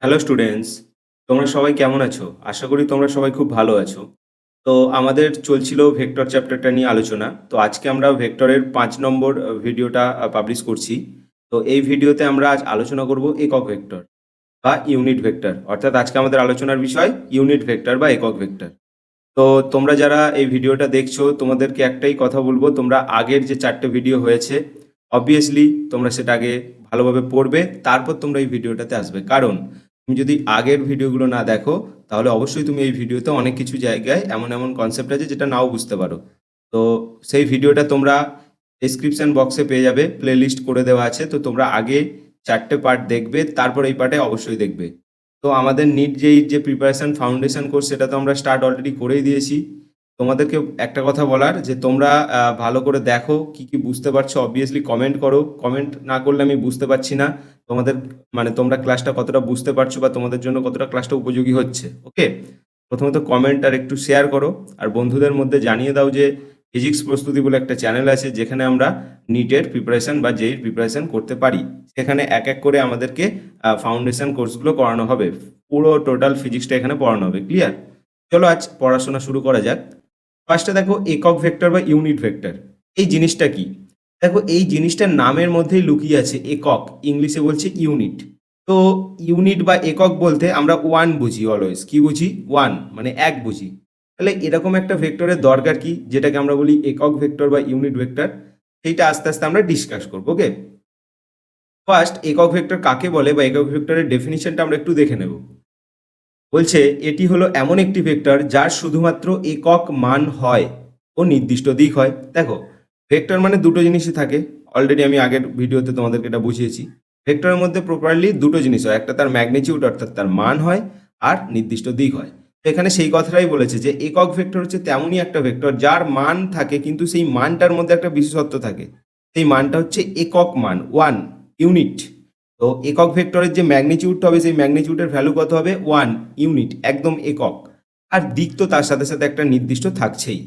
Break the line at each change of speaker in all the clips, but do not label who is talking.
Hello students, তোমরা সবাই কেমন আছো? আশা করি তোমরা সবাই খুব ভালো আছো। তো আমাদের চলছিল ভেক্টর চ্যাপ্টারটা নিয়ে আলোচনা। তো আজকে আমরা ভেক্টরের ৫ নম্বর ভিডিওটা পাবলিশ করছি। তো এই ভিডিওতে আমরা আজ আলোচনা করব একক ভেক্টর বা ইউনিট ভেক্টর। অর্থাৎ আজকে আমাদের আলোচনার বিষয় ইউনিট ভেক্টর বা একক ভেক্টর। তো তোমরা যারা এই ভিডিওটা দেখছো তোমাদেরকে একটাই কথা বলবো, তোমরা আগের যে ৪ টে ভিডিও হয়েছে অবভিয়াসলি তোমরা সেটা আগে ভালোভাবে পড়বে, তারপর তোমরা এই ভিডিওটাতে আসবে। কারণ তুমি যদি আগের ভিডিওগুলো না দেখো তাহলে অবশ্যই তুমি এই ভিডিওতে অনেক কিছু জায়গায় এমন এমন কনসেপ্ট আছে যেটা নাও বুঝতে পারো। তো সেই ভিডিওটা তোমরা ডেসক্রিপশন বক্সে পেয়ে যাবে, প্লেলিস্ট করে দেওয়া আছে। তো তোমরা আগে ৪ টে পার্ট দেখবে, তারপর এই পার্টে অবশ্যই দেখবে। তো আমাদের নিট যে প্রিপারেশন ফাউন্ডেশন কোর্স সেটা তো আমরা স্টার্ট অলরেডি করেই দিয়েছি। তোমাদেরকে একটা কথা বলার যে তোমরা ভালো করে দেখো কি কি বুঝতে পারছো, অবভিয়াসলি কমেন্ট করো। কমেন্ট না করলে আমি বুঝতে পারছি না তোমাদের মানে তোমরা ক্লাসটা কতটা বুঝতে পারছো বা তোমাদের জন্য কতটা ক্লাসটা উপযোগী হচ্ছে। ওকে, প্রথমত কমেন্ট আর একটু শেয়ার করো, আর বন্ধুদের মধ্যে জানিয়ে দাও যে ফিজিক্স প্রস্তুতি বলে একটা চ্যানেল আছে যেখানে আমরা নিটের প্রিপারেশন বা জেইর প্রিপারেশন করতে পারি। সেখানে এক এক করে আমাদেরকে ফাউন্ডেশন কোর্সগুলো করানো হবে, পুরো টোটাল ফিজিক্সটা এখানে পড়ানো হবে। ক্লিয়ার? চলো আজ পড়াশোনা শুরু করা যাক। ফার্স্টে দেখো একক ভেক্টর বা ইউনিট ভেক্টর এই জিনিসটা কি। দেখো এই জিনিসটার নামের মধ্যেই লুকিয়ে আছে একক, ইংলিশে বলছে ইউনিট। তো ইউনিট বা একক বলতে আমরা ওয়ান বুঝি, অলওয়েজ কি বুঝি? ওয়ান মানে এক বুঝি। তাহলে এরকম একটা ভেক্টরের দরকার কি যেটাকে আমরা বলি একক ভেক্টর বা ইউনিট ভেক্টর, সেইটা আস্তে আস্তে আমরা ডিসকাস করবো। ওকে, ফার্স্ট একক ভেক্টর কাকে বলে বা একক ভেক্টরের ডেফিনিশনটা আমরা একটু দেখে নেব। বলছে এটি হলো এমন একটি ভেক্টর যার শুধুমাত্র একক মান হয় ও নির্দিষ্ট দিক হয়। দেখো ভেক্টর মানে দুটো জিনিসই থাকে, অলরেডি আমি আগের ভিডিওতে তোমাদেরকে এটা বুঝিয়েছি। ভেক্টরের মধ্যে প্রপারলি দুটো জিনিস হয়, একটা তার ম্যাগনিটিউড অর্থাৎ তার মান হয়, আর নির্দিষ্ট দিক হয়। তো এখানে সেই কথাটাই বলেছে যে একক ভেক্টর হচ্ছে তেমনই একটা ভেক্টর যার মান থাকে কিন্তু সেই মানটার মধ্যে একটা বিশেষত্ব থাকে। সেই মানটা হচ্ছে একক মান, ওয়ান, ইউনিট। তো একক ভেক্টরের যে ম্যাগনিটিউডটা হবে সেই ম্যাগনিটিউডের ভ্যালু কত হবে? ওয়ান, ইউনিট, একদম একক। আর দিক তো তার সাথে সাথে একটা নির্দিষ্ট থাকছেই।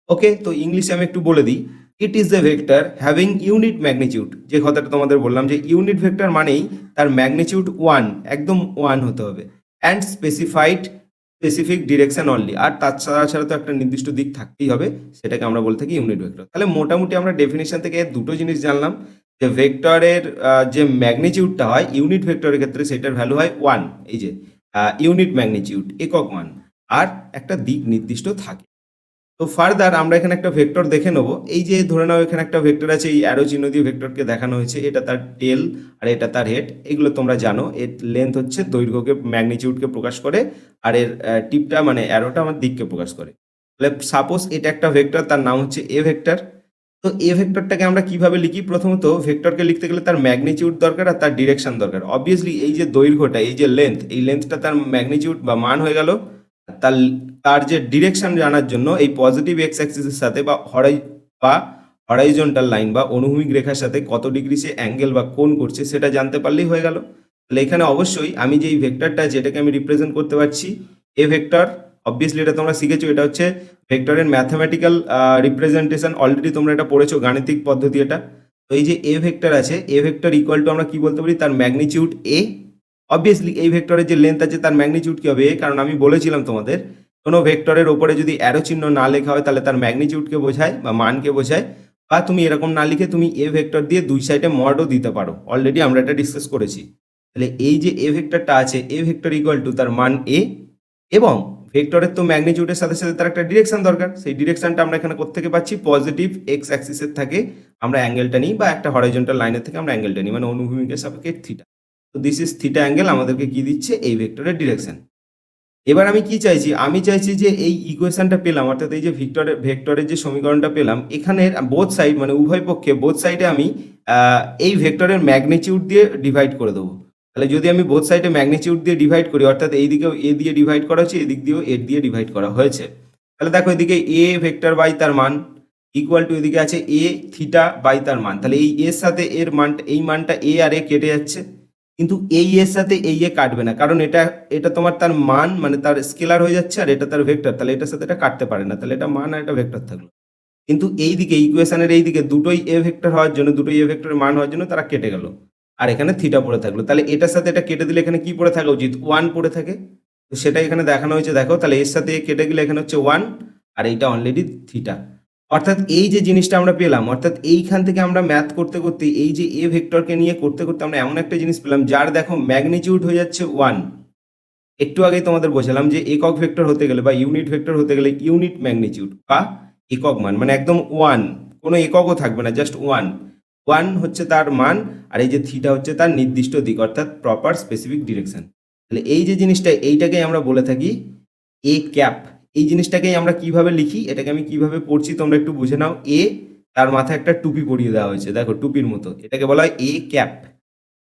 ওকে, তো ইংলিশে আমি একটু বলে দিই। It is a vector having unit magnitude, যে কথাটা তোমাদের বললাম যে ইউনিট ভেক্টর মানেই তার ম্যাগনিটিউড ওয়ান, একদম ওয়ান হতে হবে, অ্যান্ড স্পেসিফিক ডিরেকশন অনলি, আর তাছাড়া তো একটা নির্দিষ্ট দিক থাকতেই হবে, সেটাকে আমরা বলে থাকি ইউনিট ভেক্টর। তাহলে মোটামুটি আমরা ডেফিনেশন থেকে দুটো জিনিস জানলাম, যে ভেক্টরের যে ম্যাগনিটিউডটা হয় ইউনিট ভেক্টরের ক্ষেত্রে সেটার ভ্যালু হয় ওয়ান, এই যে ইউনিট ম্যাগনিটিউড, একক মান, আর একটা দিক নির্দিষ্ট থাকে। তো ফার্দার আমরা এখানে একটা ভেক্টর দেখে নেবো। এই যে ধরে নাও এখানে একটা ভেক্টর আছে, এই অ্যারো চিহ্ন দিয়ে ভেক্টরকে দেখানো হয়েছে, এটা তার টেল আর এটা তার হেড। এগুলো তোমরা জানো, এর লেন্থ হচ্ছে দৈর্ঘ্যকে ম্যাগনিটিউডকে প্রকাশ করে, আর এর টিপটা মানে অ্যারোটা আমার দিককে প্রকাশ করে। তাহলে সাপোজ এটা একটা ভেক্টর, তার নাম হচ্ছে এ ভেক্টর। তো এ ভেক্টরটাকে আমরা কিভাবে লিখি? প্রথমত ভেক্টরকে লিখতে গেলে তার ম্যাগনিটিউড দরকার আর তার ডিরেকশন দরকার। অবভিয়াসলি এই যে দৈর্ঘ্যটা, এই যে লেন্থ, এই লেন্থটা তার ম্যাগনিটিউড বা মান হয়ে গেল। তার তার যে ডিরেকশন জানার জন্য এই পজিটিভ এক্স অ্যাক্সিসের সাথে বা হরাইজন্টাল লাইন বা অনুভূমিক রেখার সাথে কত ডিগ্রি সে অ্যাঙ্গেল বা কোণ করছে সেটা জানতে পারলেই হয়ে গেল। তাহলে এখানে অবশ্যই আমি যে এই ভেক্টরটা যেটাকে আমি রিপ্রেজেন্ট করতে পারছি এ ভেক্টর, অবভিয়াসলি এটা তোমরা শিখেছো, এটা হচ্ছে ভেক্টরের ম্যাথমেটিক্যাল রিপ্রেজেন্টেশন। অলরেডি তোমরা এটা পড়েছো, গাণিতিক পদ্ধতি এটা। তো এই যে এ ভেক্টর আছে, এ ভেক্টর ইকুয়াল টু আমরা কি বলতে পারি? তার ম্যাগনিটিউড এ। অবভিয়াসলি এই ভেক্টরের যে লেন্থ আছে তার ম্যাগনিটিউড কি হবে? কারণ আমি বলেছিলাম তোমাদের কোনো ভেক্টরের ওপরে যদি অ্যারো চিহ্ন না লেখা হয় তাহলে তার ম্যাগনিটিউডকে বোঝায় বা মানকে বোঝায়। বা তুমি এরকম না লিখে তুমি এ ভেক্টর দিয়ে দুই সাইডে মডও দিতে পারো, অলরেডি আমরা এটা ডিসকাস করেছি। তাহলে এই যে এ ভেক্টরটা আছে, এ ভেক্টর ইকুয়াল টু তার মান এ, এবং ভেক্টরের তো ম্যাগনিটিউডের সাথে সাথে তার একটা ডিরেকশন দরকার। সেই ডিরেকশনটা আমরা এখানে কোত্থেকে পাচ্ছি? পজিটিভ এক্স অ্যাক্সিসের থেকে আমরা অ্যাঙ্গেলটা নিই, বা একটা হরাইজন্টাল লাইনের থেকে আমরা অ্যাঙ্গেলটা নিই, মানে অনুভূমিকের সাপেক্ষে থিটা। তো দিস ইজ থিটা অ্যাঙ্গেল আমাদেরকে কি দিচ্ছে? এই ভেক্টরের ডিরেকশন। এবার আমি কি চাইছি? আমি চাইছি যে এই ইকুয়েশনটা পেলাম, অর্থাৎ এই যে ভেক্টরের যে সমীকরণটা পেলাম, এখানে বোথ সাইড মানে উভয় পক্ষে বোথ সাইডে আমি এই ভেক্টরের ম্যাগনিটিউড দিয়ে ডিভাইড করে দেবো। তাহলে যদি আমি বোথ সাইডে ম্যাগনিটিউড দিয়ে ডিভাইড করি, অর্থাৎ এই দিকেও এ দিয়ে ডিভাইড করা হচ্ছে, এদিক দিয়েও এ দিয়ে ডিভাইড করা হয়েছে, তাহলে দেখো এদিকে এ ভেক্টর বাই তার মান ইকুয়াল টু এদিকে আছে এ থিটা বাই তার মান। তাহলে এই এর সাথে এর মানটা, এই মানটা এ আর এ কেটে যাচ্ছে, কিন্তু এই এর সাথে এই এ কাটবে না, কারণ এটা এটা তোমার তার মান মানে তার স্কেলার হয়ে যাচ্ছে, আর এটা তার ভেক্টর, তাহলে এটার সাথে এটা কাটতে পারে না, তাহলে এটা মান আর এটা ভেক্টর থাকলো। কিন্তু এই দিকে ইকুয়েশনের এই দিকে দুটোই এ ভেক্টর হওয়ার জন্য, দুটোই এ ভেক্টরের মান হওয়ার জন্য তারা কেটে গেল। আর এখানে থিটা পড়ে থাকলো। তাহলে এটার সাথে এটা কেটে দিলে এখানে কি পড়ে থাকা উচিত? 1 পড়ে থাকে। তো সেটাই এখানে দেখানো হয়েছে দেখো। তাহলে এর সাথে কেটে গেলে এখানে হচ্ছে 1 আর এইটা অলরেডি থিটা। অর্থাৎ এই যে জিনিসটা আমরা পেলাম, অর্থাৎ এইখান থেকে আমরা ম্যাথ করতে করতে এই যে এ ভেক্টরকে নিয়ে করতে করতে আমরা এমন একটা জিনিস পেলাম যার দেখো ম্যাগনিটিউড হয়ে যাচ্ছে 1। একটু আগেই তোমাদের বোঝালাম যে একক ভেক্টর হতে গেলে বা ইউনিট ভেক্টর হতে গেলে ইউনিট ম্যাগনিটিউড বা একক মান, মানে একদম 1, কোনো এককও থাকবে না, জাস্ট 1 হচ্ছে তার মান, আর এই যে থিটা হচ্ছে তার নির্দিষ্ট দিক অর্থাৎ প্রপার স্পেসিফিক ডিরেকশন। তাহলে এই যে জিনিসটা, এইটাকেই আমরা বলে থাকি এ ক্যাপ। এই জিনিসটাকেই আমরা কিভাবে লিখি, এটাকে আমি কিভাবে পড়ছি তোমরা একটু বুঝে নাও। এ, তার মাথায় একটা টুপি পরিয়ে দেওয়া হয়েছে, দেখো টুপির মতো, এটাকে বলা হয় এ ক্যাপ।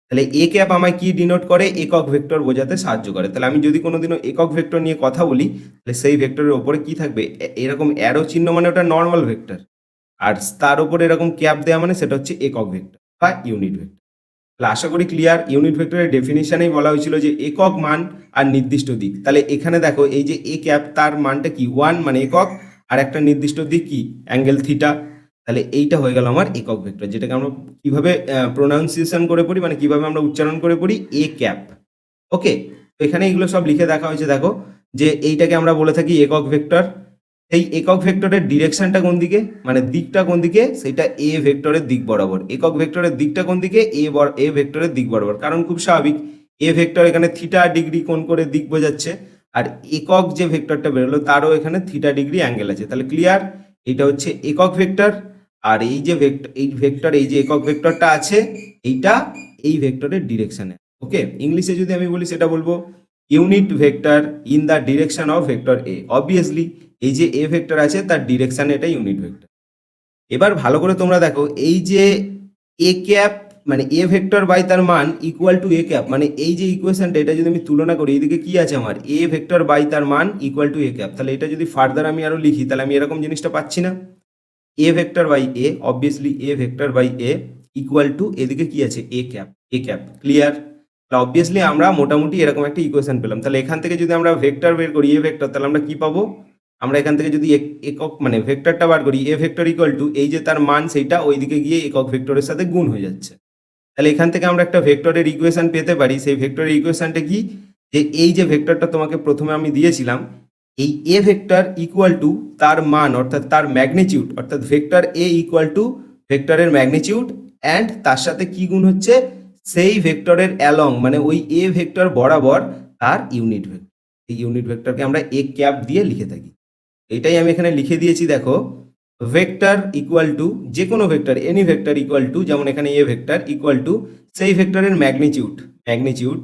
তাহলে এ ক্যাপ আমায় কি ডিনোট করে? একক ভেক্টর বোঝাতে সাহায্য করে। তাহলে আমি যদি কোনোদিনও একক ভেক্টর নিয়ে কথা বলি, তাহলে সেই ভেক্টরের ওপরে কি থাকবে? এরকম অ্যারো চিহ্ন মানে ওটা নর্মাল ভেক্টর, আর তার উপরে এরকম ক্যাপ দেওয়া মানে সেটা হচ্ছে একক ভেক্টর বা ইউনিট ভেক্টর। তাহলে আশা করি ক্লিয়ার। ইউনিট ভেক্টরের ডেফিনিশনেই বলা হয়েছিল যে একক মান আর নির্দিষ্ট দিক। তাহলে এখানে দেখো এই যে এ ক্যাপ, তার মানটা কি? 1 মানে একক, আর একটা নির্দিষ্ট দিক কি? Angle theta. তাহলে এইটা হয়ে গেল আমার একক ভেক্টর, যেটাকে আমরা কিভাবে প্রোনাউন্সিয়েশন করে পড়ি, মানে কিভাবে আমরা উচ্চারণ করে পড়ি? A cap. ওকে, তো এখানে এগুলো সব লিখে দেখা হয়েছে দেখো, যে এইটাকে আমরা বলে থাকি একক ভেক্টর। এই একক ভেক্টরের ডিরেকশনটা কোন দিকে, মানে দিকটা কোন দিকে? সেটা এ ভেক্টরের দিক বরাবর। একক ভেক্টরের দিকটা কোন দিকে? এ ভেক্টরের দিক বরাবর। কারণ খুব স্বাভাবিক, এ ভেক্টর এখানে থিটা ডিগ্রি কোণ করে দিক বোঝাচ্ছে, আর একক যে ভেক্টরটা বেরোলো তারও এখানে থিটা ডিগ্রি অ্যাঙ্গেল আছে। তাহলে ক্লিয়ার, এটা হচ্ছে একক ভেক্টর। আর এই যে ভেক্টর এই যে একক ভেক্টরটা আছে, এইটা এই ভেক্টরের ডিরেকশনে। ওকে, ইংলিশে যদি আমি বলি সেটা বলবো unit vector in the direction of vector A. Obviously এই যে এ ভেক্টর আছে তার ডিরেকশনে এটা ইউনিট ভেক্টর। এবার ভালো করে তোমরা দেখো, এই যে এ ক্যাপ মানে এ ভেক্টর বাই তার মান ইকুয়াল টু এ ক্যাপ, মানে এই যে ইকুয়েশনটা, এটা যদি আমি তুলনা করি, এইদিকে কি আছে আমার? এ ভেক্টর বাই তার মান ইকুয়াল টু এ ক্যাপ। তাহলে এটা যদি ফার্দার আমি আরো লিখি, তাহলে আমি এরকম জিনিসটা পাচ্ছি না? A vector by A, obviously A vector by A equal to এদিকে কি আছে? A cap. A cap clear. তাহলে অবভিয়াসলি আমরা মোটামুটি এরকম একটা ইকুয়েশন পেলাম। তাহলে এখান থেকে যদি আমরা ভেক্টর বের করি, এ ভেক্টর, তাহলে আমরা কি পাবো? আমরা এখান থেকে যদি একক মানে ভেক্টরটা বার করি, এ ভেক্টর ইকুয়াল টু এই যে তার মান, সেইটা ওইদিকে গিয়ে একক ভেক্টরের সাথে গুণ হয়ে যাচ্ছে। তাহলে এখান থেকে আমরা একটা ভেক্টরের ইকুয়েশন পেতে পারি। সেই ভেক্টরের ইকুয়েশনটা কি? যে এই যে ভেক্টরটা তোমাকে প্রথমে আমি দিয়েছিলাম, এই এ ভেক্টর ইকুয়াল টু তার মান অর্থাৎ তার ম্যাগনিটিউড, অর্থাৎ ভেক্টর এ ইকুয়াল টু ভেক্টরের ম্যাগনিটিউড অ্যান্ড তার সাথে কি গুণ হচ্ছে? সেই ভেক্টরের অ্যালং, মানে ওই এ ভেক্টর বরাবর তার ইউনিট ভেক্টর। এই ইউনিট ভেক্টরকে আমরা এ ক্যাপ দিয়ে লিখে থাকি। এটাই আমি এখানে লিখে দিয়েছি দেখো, ভেক্টর ইকুয়াল টু যে কোনো vector, any vector equal two, যেমন এখানে এ ভেক্টর ইকুয়াল টু সেই ভেক্টরের ম্যাগনিটিউড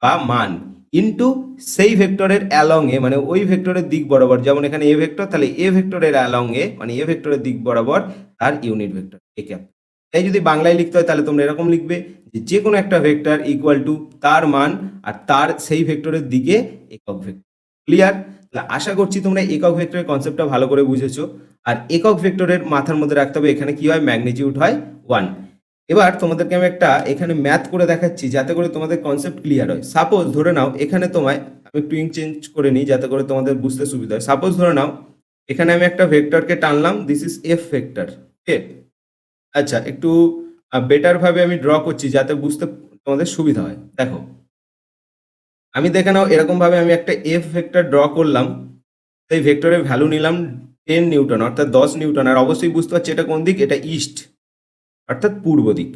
বা মান ইনটু সেই ভেক্টরের অ্যালং এ, মানে ওই ভেক্টরের দিক বরাবর, যেমন এখানে এ ভেক্টর, তাহলে এ ভেক্টরের অ্যালং এ মানে এ ভেক্টরের দিক বরাবর তার ইউনিট ভেক্টর এ ক্যাপ। তাই যদি বাংলায় লিখতে হয় তাহলে তোমরা এরকম লিখবে যে কোনো একটা ভেক্টর ইকুয়াল টু তার মান আর তার সেই ভেক্টরের দিকে একক ভেক্টর। ক্লিয়ার? আশা করছি তোমরা একক ভেক্টরের কনসেপ্টটা ভালো করে বুঝেছো। আর একক ভেক্টরের মাথার মধ্যে রাখতে হবে এখানে কি হয়? ম্যাগনিটিউড হয় 1। এবার তোমাদেরকে আমি একটা এখানে ম্যাথ করে দেখাচ্ছি যাতে করে তোমাদের কনসেপ্ট ক্লিয়ার হয়। সাপোজ ধরে নাও এখানে তোমায় আমি একটু ইঙ্ক চেঞ্জ করে নিই যাতে করে তোমাদের বুঝতে সুবিধা হয়। সাপোজ ধরে নাও এখানে আমি একটা ভেক্টরকে টানলাম, দিস ইজ এফ ভেক্টর। ওকে, আচ্ছা একটু বেটার ভাবে আমি ড্র করছি যাতে বুঝতে তোমাদের সুবিধা হয়। দেখো আমি দেখে নাও এরকম ভাবে আমি একটা এফ ভেক্টর ড্র করলাম। সেই ভেক্টরের ভ্যালু নিলাম 10 নিউটন অর্থাৎ 10 নিউটন, আর অবশ্যই বুঝতে পারছি এটা কোন দিক? এটা ইস্ট অর্থাৎ পূর্ব দিক।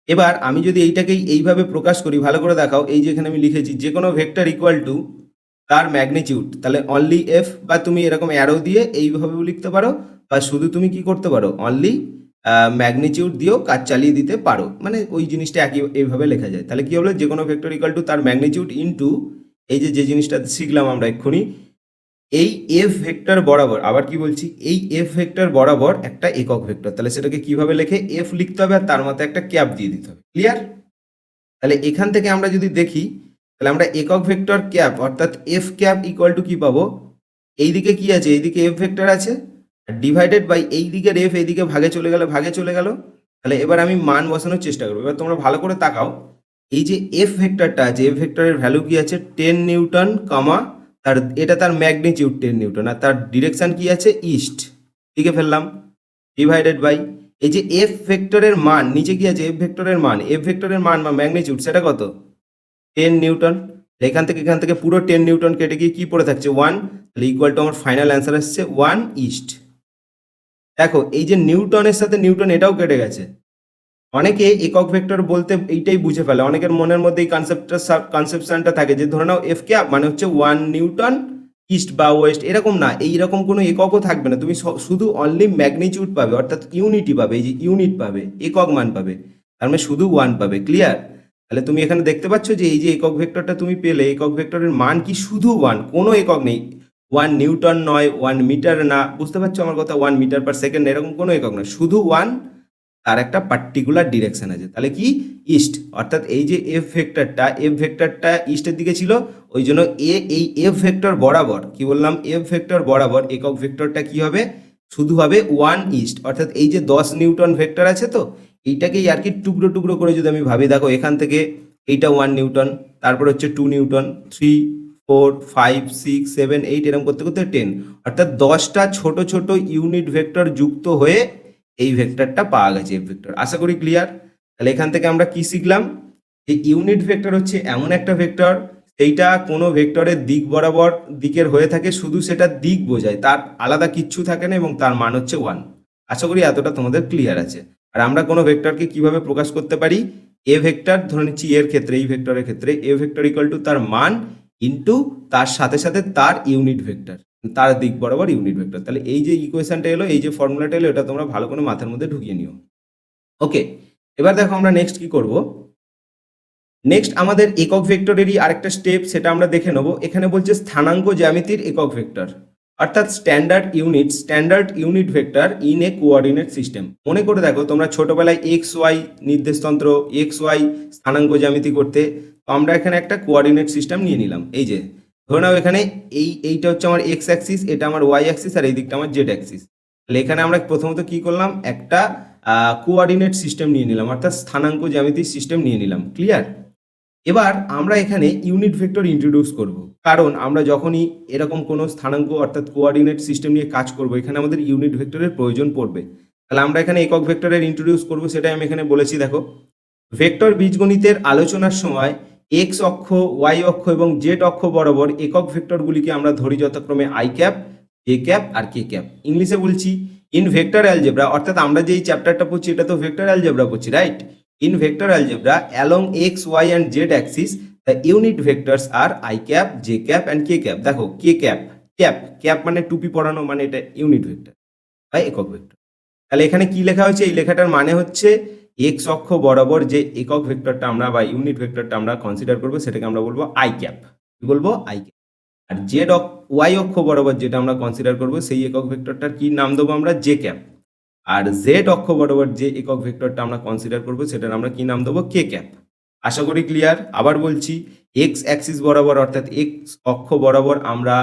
এবার আমি যদি এইটাকেই এইভাবে প্রকাশ করি, ভালো করে দেখাও, এই যে এখানে আমি লিখেছি যে কোনো ভেক্টর ইকুয়াল টু তার ম্যাগনিটিউড, তাহলে অনলি এফ, বা তুমি এরকম অ্যারো দিয়ে এইভাবেও লিখতে পারো, বা শুধু তুমি কি করতে পারো? অনলি ম্যাগনিটিউড দিয়েও কাজ চালিয়ে দিতে পারো, মানে ওই জিনিসটা একই এইভাবে লেখা যায়। তাহলে কি হলো? যে কোনো ভেক্টর ইকুয়াল টু তার ম্যাগনিটিউড ইনটু এই যে জিনিসটা শিখলাম আমরা এক্ষুনি, এই এফ ভেক্টর বরাবর, আবার কি বলছি? এই এফ ভেক্টর বরাবর একটা একক ভেক্টর। তাহলে সেটাকে কিভাবে লেখে? এফ লিখতে হবে আর তার মাথায় একটা ক্যাপ দিয়ে দিতে হবে। ক্লিয়ার? তাহলে এখান থেকে আমরা যদি দেখি, তাহলে আমরা একক ভেক্টর ক্যাপ অর্থাৎ এফ ক্যাপ ইকুয়াল টু কি পাবো? এইদিকে কি আছে? এইদিকে এফ ভেক্টর আছে, ডিভাইডেড বাই এই দিকের এফ, এইদিকে ভাগে চলে গেল। তাহলে এবার আমি মান বসানোর চেষ্টা করবো। এবার তোমরা ভালো করে তাকাও, এই যে এফ ভেক্টরটা আছে, এফ ভেক্টরের ভ্যালু কি আছে? 10 নিউটন কমা তার এটা তার ম্যাগনিটিউড 10 নিউটন, আর তার ডিরেকশন কি আছে? ইস্ট। লিখে ফেললাম, ডিভাইডেড বাই এই যে এফ ভেক্টরের মান নিচে কি আছে, এফ ভেক্টরের মান বা ম্যাগনিটিউড সেটা কত, 10 নিউটন। এখান থেকে পুরো 10 নিউটন কেটে গিয়ে কি পড়ে থাকছে 1, তাহলে ইকুয়াল টু আমার ফাইনাল অ্যান্সার আসছে 1 ইস্ট। দেখো এই যে নিউটনের সাথে নিউটন এটাও কেটে গেছে। অনেকে একক ভেক্টর বলতে এইটাই বুঝে ফেলে, অনেকের মনের মধ্যে এই কনসেপশনটা থাকে যে ধরে নাও এফ ক্যাপ মানে হচ্ছে 1 নিউটন ইস্ট বা ওয়েস্ট, এরকম না, এইরকম কোনো এককও থাকবে না, তুমি শুধু অনলি ম্যাগনিটিউড পাবে, অর্থাৎ ইউনিটি পাবে, এই যে ইউনিট পাবে, একক মান পাবে, তার মানে শুধু 1 পাবে। ক্লিয়ার? তাহলে তুমি এখানে দেখতে পাচ্ছ যে এই যে একক ভেক্টরটা তুমি পেলে, একক ভেক্টরের মান কি শুধু 1, কোনো একক নেই, 1 নিউটন নয়, 1 মিটার না, বুঝতে পারছো আমার কথা, 1 মিটার পার সেকেন্ড এরকম কোনো একক নয়, শুধু 1, তার একটা পার্টিকুলার ডিরেকশন আছে, তাহলে কি ইস্ট। অর্থাৎ এই যে এফ ভেক্টরটা ইস্টের দিকে ছিল, ওই জন্য এই এফ ভেক্টর বরাবর, কি বললাম, এফ ভেক্টর বরাবর একক ভেক্টরটা কি হবে, শুধু হবে 1 ইস্ট। অর্থাৎ এই যে 10 নিউটন ভেক্টর আছে, তো এইটাকেই আর কি টুকরো টুকরো করে যদি আমি ভাবি, দেখো এখান থেকে এইটা 1 নিউটন, তারপর হচ্ছে 2 নিউটন, 3, 4, 5, 6, 7, 8 এরকম করতে করতে 10, অর্থাৎ 10টা ছোট ছোট ইউনিট ভেক্টর যুক্ত হয়ে এই ভেক্টরটা পাওয়া গেছে এফ ভেক্টর। আশা করি ক্লিয়ার। তাহলে এখান থেকে আমরা কি শিখলাম, যে ইউনিট ভেক্টর হচ্ছে এমন একটা ভেক্টর, সেইটা কোনো ভেক্টরের দিক বরাবর দিকের হয়ে থাকে, শুধু সেটা দিক বোঝায়, তার আলাদা কিচ্ছু থাকে না, এবং তার মান হচ্ছে 1। আশা করি এতটা তোমাদের ক্লিয়ার আছে। আর আমরা কোনো ভেক্টরকে কিভাবে প্রকাশ করতে পারি, এ ভেক্টর ধরে নিচ্ছি, এর ক্ষেত্রে, এই ভেক্টরের ক্ষেত্রে এ ভেক্টর ইকুয়াল টু তার মান ইন্টু তার সাথে সাথে তার ইউনিট ভেক্টর, তার দিক বরাবর ইউনিট ভেক্টর। তাহলে এই যে ইকুয়েশনটা এলো, এই যে ফর্মুলাটা এলো, এটা তোমরা ভালো করে মাথার মধ্যে ঢুকিয়ে নিও। ওকে, এবার দেখো আমরা নেক্সট কি করব। নেক্সট আমাদের একক ভেক্টরেরই আরেকটা স্টেপ, সেটা আমরা দেখে নেব। এখানে বলছে স্থানাঙ্ক জ্যামিতির একক ভেক্টর, অর্থাৎ standard unit vector in a coordinate system. মনে করে দেখো তোমরা ছোটবেলায় এক্স ওয়াই নির্দেশতন্ত্র, এক্স ওয়াই স্থানাঙ্ক জ্যামিতি করতে, তো আমরা এখানে একটা কোঅর্ডিনেট সিস্টেম নিয়ে নিলাম। এই যে ধরে নাও এখানে এইটা হচ্ছে আমার এক্স অ্যাক্সিস, এটা আমার ওয়াই অ্যাক্সিস, আর এই দিকটা আমার জেড অ্যাক্সিস। তাহলে এখানে আমরা প্রথমত কি করলাম, একটা কোঅর্ডিনেট সিস্টেম নিয়ে নিলাম, অর্থাৎ স্থানাঙ্ক জ্যামিতির সিস্টেম নিয়ে নিলাম। ক্লিয়ার? এবার আমরা এখানে ইউনিট ভেক্টর ইন্ট্রোডিউস করব, কারণ আমরা যখনই এরকম কোনো স্থানাঙ্ক অর্থাৎ কোঅর্ডিনেট সিস্টেম নিয়ে কাজ করব, এখানে আমাদের ইউনিট ভেক্টরের প্রয়োজন পড়বে। তাহলে আমরা এখানে একক ভেক্টরের ইন্ট্রোডিউস করব, সেটাই আমি এখানে বলেছি। দেখো, ভেক্টর বীজগণিতের আলোচনার সময় এক্স অক্ষ, ওয়াই অক্ষ এবং জেড অক্ষ বরাবর একক ভেক্টরগুলিকে আমরা ধরি যথাক্রমে আই ক্যাপ, জে ক্যাপ আর কে ক্যাপ। ইংলিশে বলছি, ইন ভেক্টর অ্যালজেব্রা, অর্থাৎ আমরা যে এই চ্যাপ্টারটা পড়ছি এটা তো ভেক্টর অ্যালজেব্রা পড়ছি, right? In vector algebra, along x, y and z axis, the unit vectors are I cap, j cap and k cap. দেখো k cap মানে টুপি পরানো, মানে এটা ইউনিট ভেক্টর বা একক ভেক্টর। তাহলে এখানে কি লেখা হয়েছে, এই লেখাটার মানে হচ্ছে x অক্ষ বরাবর যে একক ভেক্টরটা আমরা বা ইউনিট ভেক্টরটা আমরা কনসিডার করব, সেটাকে আমরা বলবো আই ক্যাপ। কি বলবো? I cap. আর ওয়াই অক্ষ বরাবর যেটা আমরা কনসিডার করব, সেই একক ভেক্টরটার কি নাম দেবো আমরা, জে ক্যাপ। আর জেড অক্ষ বরাবর যে একক ভেক্টরটা আমরা কনসিডার করব, সেটার আমরা কি নাম দেবো, কে ক্যাপ। আশা করি ক্লিয়ার। আবার বলছি, এক্স অ্যাক্সিস বরাবর অর্থাৎ এক্স অক্ষ বরাবর আমরা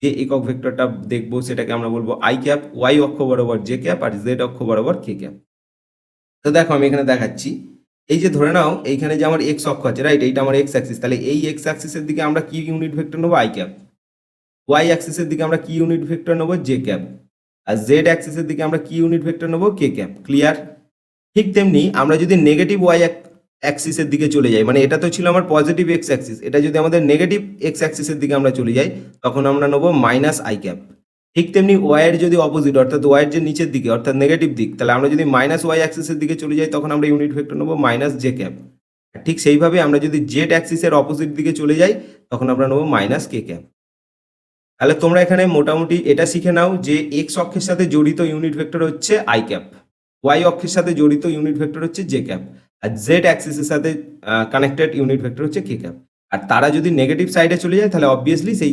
যে একক ভেক্টরটা দেখব, সেটাকে আমরা বলবো আই ক্যাপ, ওয়াই অক্ষ বরাবর জে ক্যাপ আর জেড অক্ষ বরাবর কে ক্যাপ। তো দেখো আমি এখানে দেখাচ্ছি, এই যে ধরে নাও এইখানে যে আমার এক্স অক্ষ আছে, রাইট, এইটা আমার এক্স অ্যাক্সিস, তাহলে এই এক্স অ্যাক্সিসের দিকে আমরা কি ইউনিট ভেক্টর নেবো, আই ক্যাপ। ওয়াই অ্যাক্সিসের দিকে আমরা কি ইউনিট ভেক্টর নেবো, জে ক্যাপ। আর জেড অ্যাক্সিসের দিকে আমরা কি ইউনিট ভেক্টর নেবো, কে ক্যাপ। ক্লিয়ার? ঠিক তেমনি আমরা যদি নেগেটিভ ওয়াই অ্যাক্সিসের দিকে চলে যাই, মানে এটা তো ছিল আমার পজিটিভ এক্স অ্যাক্সিস, এটা যদি আমাদের নেগেটিভ এক্স অ্যাক্সিসের দিকে আমরা চলে যাই, তখন আমরা নেবো মাইনাস আই ক্যাপ। ঠিক তেমনি ওয়াইয়ের যদি অপোজিট, অর্থাৎ ওয়াইয়ের যে নিচের দিকে অর্থাৎ নেগেটিভ দিক, তাহলে আমরা যদি মাইনাস ওয়াই অ্যাক্সিসের দিকে চলে যাই, তখন আমরা ইউনিট ভেক্টর নেবো মাইনাস জে ক্যাপ। ঠিক সেইভাবে আমরা যদি জেড অ্যাক্সিসের অপোজিট দিকে চলে যাই, তখন আমরা নেবো মাইনাস কে ক্যাপ। তাহলে তোমরা এখানে মোটামুটি এটা শিখে নাও যে এক্স অক্ষের সাথে জড়িত ইউনিট ভেক্টর হচ্ছে আই ক্যাপ, ওয়াই অক্ষের সাথে জড়িত ইউনিট ভেক্টর হচ্ছে জে ক্যাপ, আর জেড অ্যাক্সিসের সাথে কানেক্টেড ইউনিট ভেক্টর হচ্ছে কে ক্যাপ। আর তারা যদি নেগেটিভ সাইডে চলে যায়, তাহলে অবভিয়াসলি সেই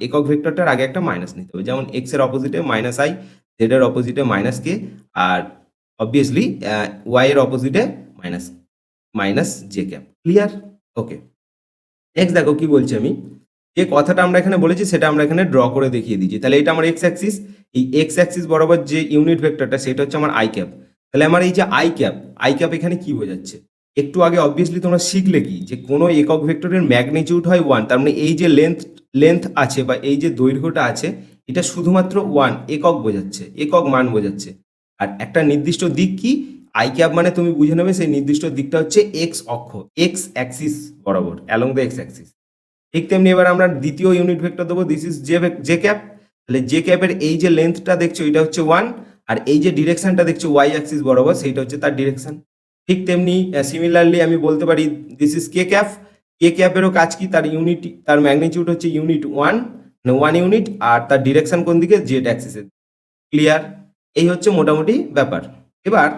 একক ভেক্টরটার আগে একটা মাইনাস নিতে হবে, যেমন এক্স এর অপোজিটে মাইনাস আই, জেড এর অপোজিটে minus K, R obviously why এর অপোজিটে মাইনাস জে ক্যাপ। ক্লিয়ার? ওকে, নেক্সট দেখো কি বলছি আমি, যে কথাটা আমরা এখানে বলেছি সেটা আমরা এখানে ড্র করে দেখিয়ে দিচ্ছি। তাহলে এটা আমার এক্স অ্যাক্সিস, এই এক্স অ্যাক্সিস বরাবর যে ইউনিট ভেক্টরটা সেটা হচ্ছে আমার আই ক্যাপ। তাহলে আমার এই যে আই ক্যাপ এখানে কি বোঝাচ্ছে, একটু আগে অবভিয়াসলি তোমরা শিখলে কি, যে কোনো একক ভেক্টরের ম্যাগনিটিউড হয় 1, তার মানে এই যে লেন্থ আছে বা এই যে দৈর্ঘ্যটা আছে, এটা শুধুমাত্র 1 একক বোঝাচ্ছে, একক মান বোঝাচ্ছে। আর একটা নির্দিষ্ট দিক কি, আই ক্যাপ মানে তুমি বুঝে নেবে সেই নির্দিষ্ট দিকটা হচ্ছে এক্স অক্ষ, এক্স অ্যাক্সিস বরাবর, অ্যালং দ্য এক্স অ্যাক্সিস। ঠিক তেমনি এবার আমরা দ্বিতীয় ইউনিট ভেক্টর দেবো, দিস ইজ জে ক্যাপ। তাহলে জে ক্যাপের এই যে লেন্থটা দেখছো এটা হচ্ছে 1, আর এই যে ডিরেকশনটা দেখছো ওয়াই অ্যাক্সিস বরাবর সেইটা হচ্ছে তার ডিরেকশন। ঠিক তেমনি সিমিলারলি আমি বলতে পারি দিস ইজ কে ক্যাপ। কে ক্যাপেরও কাজ কি, তার ইউনিট, তার ম্যাগনিটিউড হচ্ছে ইউনিট 1, মানে 1 ইউনিট, আর তার ডিরেকশন কোন দিকে, জেড অ্যাক্সিসের। ক্লিয়ার? এই হচ্ছে মোটামুটি ব্যাপার। এবার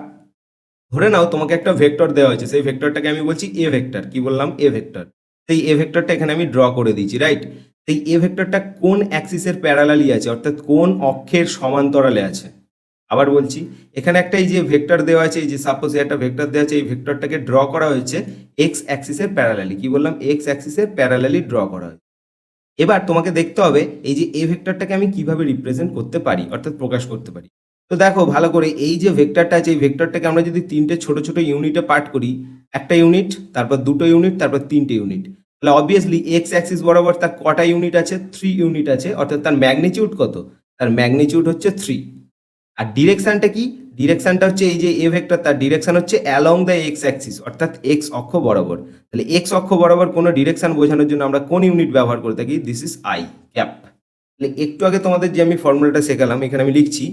ধরে নাও তোমাকে একটা ভেক্টর দেওয়া হয়েছে, সেই ভেক্টরটাকে আমি বলছি এ ভেক্টর, কি বললাম, এ ভেক্টর। সেই এ ভেক্টরটা এখানে আমি ড্র করে দিয়েছি, রাইট? সেই এ ভেক্টরটা কোন অ্যাক্সিসের প্যারালালি আছে, অর্থাৎ কোন অক্ষের সমান্তরালে আছে। আবার বলছি, এখানে একটা এই যে ভেক্টর দেওয়া আছে, এই যে সাপোজ একটা ভেক্টর দেওয়া আছে, এই ভেক্টরটাকে ড্র করা হয়েছে এক্স অ্যাক্সিসের প্যারালালি, কি বললাম, এক্স অ্যাক্সিসের প্যারালালি ড্র করা হয়েছে। এবার তোমাকে দেখতে হবে এই যে এ ভেক্টরটাকে আমি কিভাবে রিপ্রেজেন্ট করতে পারি, অর্থাৎ প্রকাশ করতে পারি। তো দেখো ভালো করে, এই যে ভেক্টরটা আছে, এই ভেক্টরটাকে আমরা যদি তিনটে ছোট ছোট ইউনিটে পার্ট করি, একটা ইউনিট, তারপর দুটো ইউনিট, তারপর তিনটে ইউনিট, তাহলে অবভিয়াসলি এক্স অ্যাক্সিস বরাবর তার কটা ইউনিট আছে, 3 ইউনিট আছে, অর্থাৎ তার ম্যাগনিটিউড কত, তার ম্যাগনিটিউড হচ্ছে 3। আর ডিরেকশনটা কি, ডিরেকশনটা হচ্ছে এই যে এ ভেক্টর, তার ডিরেকশন হচ্ছে অ্যালং দ্য এক্স অ্যাক্সিস, অর্থাৎ এক্স অক্ষ বরাবর। তাহলে এক্স অক্ষ বরাবর কোনো ডিরেকশন বোঝানোর জন্য আমরা কোন ইউনিট ব্যবহার করে থাকি, দিস ইজ আই ক্যাপ। তাহলে একটু আগে তোমাদের যে আমি ফর্মুলাটা শেখালাম, এখানে আমি লিখছি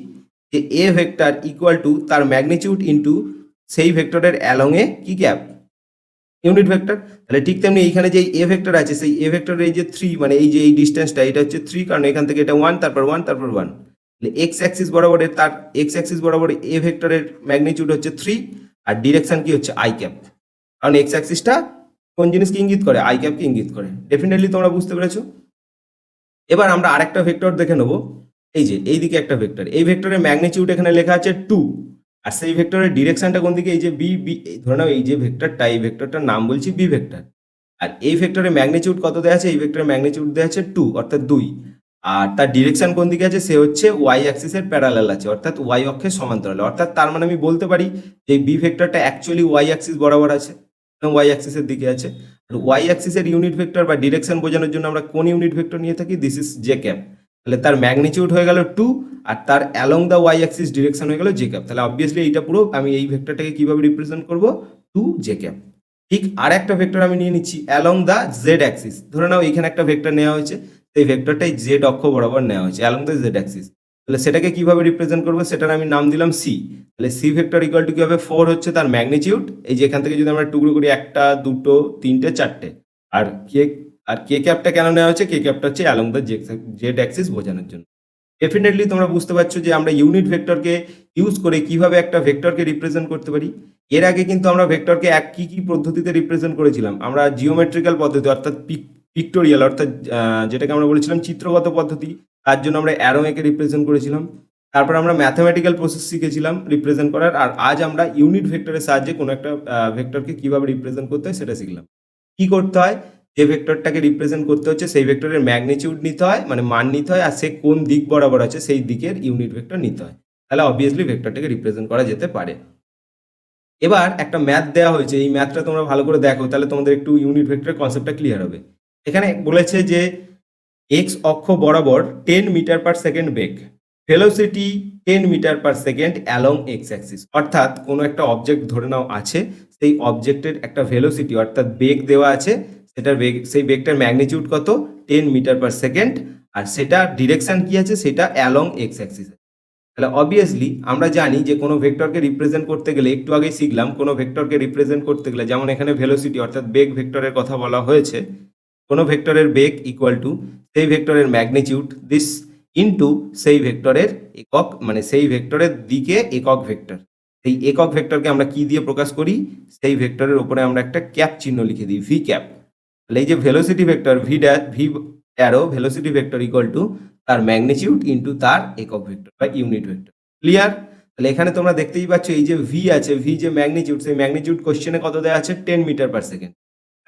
যে এ ভেক্টর ইকুয়াল টু তার ম্যাগনিটিউড ইন্টু সেই ভেক্টরের অ্যালং এ কি ক্যাপ, ইউনিট ভেক্টর। তাহলে ঠিক তেমনি এইখানে যে এ ভেক্টর আছে, সেই এ ভেক্টরের এই যে 3, মানে এই যে এই ডিস্টেন্সটা, এটা হচ্ছে 3, কারণ এখান থেকে এটা 1, তারপর 1, তারপর 1। তাহলে এক্স অ্যাক্সিস বরাবর, তার এক্স অ্যাক্সিস বরাবর এ ভেক্টরের ম্যাগনিটিউড হচ্ছে 3, আর ডিরেকশন কি হচ্ছে আই ক্যাপ, কারণ এক্স অ্যাক্সিসটা কোন জিনিসকে ইঙ্গিত করে, আই ক্যাপকে ইঙ্গিত করে। ডেফিনেটলি তোমরা বুঝতে পেরেছো। এবার আমরা আরেকটা ভেক্টর দেখে নেবো, এই যে এইদিকে একটা ভেক্টর, এই ভেক্টরের ম্যাগনিটিউড এখানে লেখা আছে 2, আর সেই ভেক্টরের ডিরেকশনটা কোন দিকে, এই যে বি বি, ধরে নাও এই যে ভেক্টরটা, এই ভেক্টরটার নাম বলছি বি ভেক্টর। আর এই ভেক্টরের ম্যাগনিটিউড কত দেওয়া আছে, এই ভেক্টরের ম্যাগনিটিউড দেওয়া আছে 2, অর্থাৎ 2। আর তার ডিরেকশন কোন দিকে আছে, সে হচ্ছে ওয়াই অ্যাক্সিসের প্যারালাল আছে, অর্থাৎ ওয়াই অক্ষের সমান্তরালে। অর্থাৎ তার মানে আমি বলতে পারি যে বি ভেক্টরটা অ্যাকচুয়ালি ওয়াই অ্যাক্সিস বরাবর আছে, ওয়াই অ্যাক্সিসের দিকে আছে। আর ওয়াই অ্যাক্সিসের ইউনিট ভেক্টর বা ডিরেকশন বোঝানোর জন্য আমরা কোন ইউনিট ভেক্টর নিয়ে থাকি, দিস ইজ জে ক্যাপ। তাহলে তার ম্যাগনিটিউড হয়ে গেল 2, আর তার along the Y axis direction হয়ে গেল জে ক্যাপ। তাহলে অবভিয়াসলি এইটা পুরো আমি এই ভেক্টরটাকে কিভাবে রিপ্রেজেন্ট করব, 2 জে ক্যাপ। ঠিক আর একটা ভেক্টর আমি নিয়ে নিচ্ছি অ্যালং দ্য জেড অ্যাক্সিস। ধরে নাও এখানে একটা ভেক্টর নেওয়া হয়েছে, সেই ভেক্টরটাই জেড অক্ষ বরাবর নেওয়া হয়েছে অ্যালং দ্য জেড অ্যাক্সিস। তাহলে সেটাকে কিভাবে রিপ্রেজেন্ট করবো, সেটার আমি নাম দিলাম সি। তাহলে সি ভেক্টর ইকুয়াল টু কি হবে, 4 হচ্ছে তার ম্যাগনিটিউড, এই যে এখান থেকে যদি আমরা টুকরো করি, 1 2 3 4, আর কে ক্যাপটা কেন নেওয়া হচ্ছে, কে ক্যাপটা হচ্ছে অ্যালং দ্য জেড অ্যাক্সিস বোঝানোর জন্য। ডেফিনেটলি তোমরা বুঝতে পারছো যে আমরা ইউনিট ভেক্টরকে ইউজ করে কিভাবে একটা ভেক্টরকে রিপ্রেজেন্ট করতে পারি। এর আগে কিন্তু আমরা ভেক্টরকে কি কি পদ্ধতিতে রিপ্রেজেন্ট করেছিলাম, আমরা জিওমেট্রিক্যাল পদ্ধতি, অর্থাৎ পিক্টোরিয়াল, অর্থাৎ যেটাকে আমরা বলেছিলাম চিত্রগত পদ্ধতি, তার জন্য আমরা অ্যারো এঁকে রিপ্রেজেন্ট করেছিলাম। তারপর আমরা ম্যাথমেটিক্যাল প্রসেস শিখেছিলাম রিপ্রেজেন্ট করার, আর আজ আমরা ইউনিট ভেক্টরের সাহায্যে কোনো একটা ভেক্টরকে কিভাবে রিপ্রেজেন্ট করতে হয় সেটা শিখলাম। কি করতে হয়, যে ভেক্টরটাকে রিপ্রেজেন্ট করতে হচ্ছে সেই ভেক্টরের ম্যাগনিটিউড নিতে হয়, মানে মান নিতে হয়, আর সে কোন দিক বরাবর আছে সেই দিকের ইউনিট ভেক্টর নিতে হয়। তাহলে অবভিয়াসলি ভেক্টরটাকে রিপ্রেজেন্ট করা যেতে পারে। এবার একটা ম্যাথ দেওয়া হয়েছে, এই ম্যাথটা তোমরা ভালো করে দেখো, তাহলে তোমাদের একটু ইউনিট ভেক্টরের কনসেপ্টটা ক্লিয়ার হবে। এখানে বলেছে যে এক্স অক্ষ বরাবর 10 মিটার পার সেকেন্ড বেগ, velocity 10 metre per second along X axis. অর্থাৎ কোনো একটা অবজেক্ট ধরে নাও আছে, সেই অবজেক্টের একটা ভেলোসিটি অর্থাৎ বেগ দেওয়া আছে, সেটার বেগ, সেই বেগটার ম্যাগনিটিউড কত, 10 মিটার পার সেকেন্ড, আর সেটা ডিরেকশন কি আছে, সেটা অ্যালং এক্স অ্যাক্সিস। তাহলে অবভিয়াসলি আমরা জানি যে কোনো ভেক্টরকে রিপ্রেজেন্ট করতে গেলে, একটু আগেই শিখলাম, কোনো ভেক্টরকে রিপ্রেজেন্ট করতে গেলে, যেমন এখানে ভেলোসিটি অর্থাৎ বেগ ভেক্টরের কথা বলা হয়েছে, কোনো ভেক্টরের বেগ ইকুয়াল টু সেই ভেক্টরের ম্যাগনিটিউড দিস ইনটু সেই ভেক্টরের একক, মানে সেই ভেক্টরের দিকে একক ভেক্টর। সেই একক ভেক্টরকে আমরা কি দিয়ে প্রকাশ করি, সেই ভেক্টরের উপরে আমরা একটা ক্যাপ চিহ্ন লিখে দিই, ভি ক্যাপ। তাহলে এই যে velocity vector V arrow velocity vector equal two তার ম্যাগনিটিউড ইনটু তার একক ভেক্টর বা ইউনিট ভেক্টর। ক্লিয়ার? তাহলে এখানে তোমরা দেখতেই পাচ্ছ এই যে ভি আছে, ভি যে ম্যাগনিটিউড, সেই ম্যাগনিটিউড কোশ্চেনে কত দেওয়া আছে, 10 মিটার পার সেকেন্ড।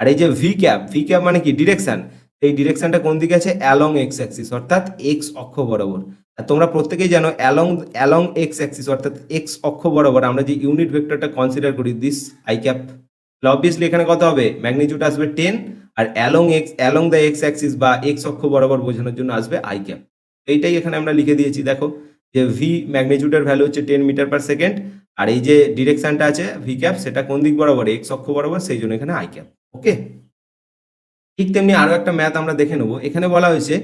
আর এই যে ভি ক্যাপ মানে কি, ডিরেকশন, এই ডিরেকশনটা কোন দিকে আছে, অ্যালং এক্স অ্যাক্সিস, অর্থাৎ এক্স অক্ষ বরাবর। আর তোমরা প্রত্যেকেই জানো অ্যালং এক্স অ্যাক্সিস অর্থাৎ এক্স অক্ষ বরাবর আমরা যে ইউনিট ভেক্টরটা কনসিডার করি, দিস আই ক্যাপ। অবভিয়াসলি এখানে কত হবে, ম্যাগনিটিউড আসবে 10, আর অ্যালং দ্য এক্স অ্যাক্সিস বা এক্স অক্ষ বরাবর বোঝানোর জন্য আসবে আই ক্যাপ। এইটাই এখানে আমরা লিখে দিয়েছি, দেখো যে ভি ম্যাগনিটিউডের ভ্যালু হচ্ছে 10 মিটার পার সেকেন্ড, আর এই যে ডিরেকশনটা আছে ভি ক্যাপ সেটা কোন দিক বরাবর, এক্স অক্ষ বরাবর, সেই জন্য এখানে আই ক্যাপ। ওকে, ঠিক তেমনি আরো একটা ম্যাথ আমরা দেখে নেবো। এখানে বলা হয়েছে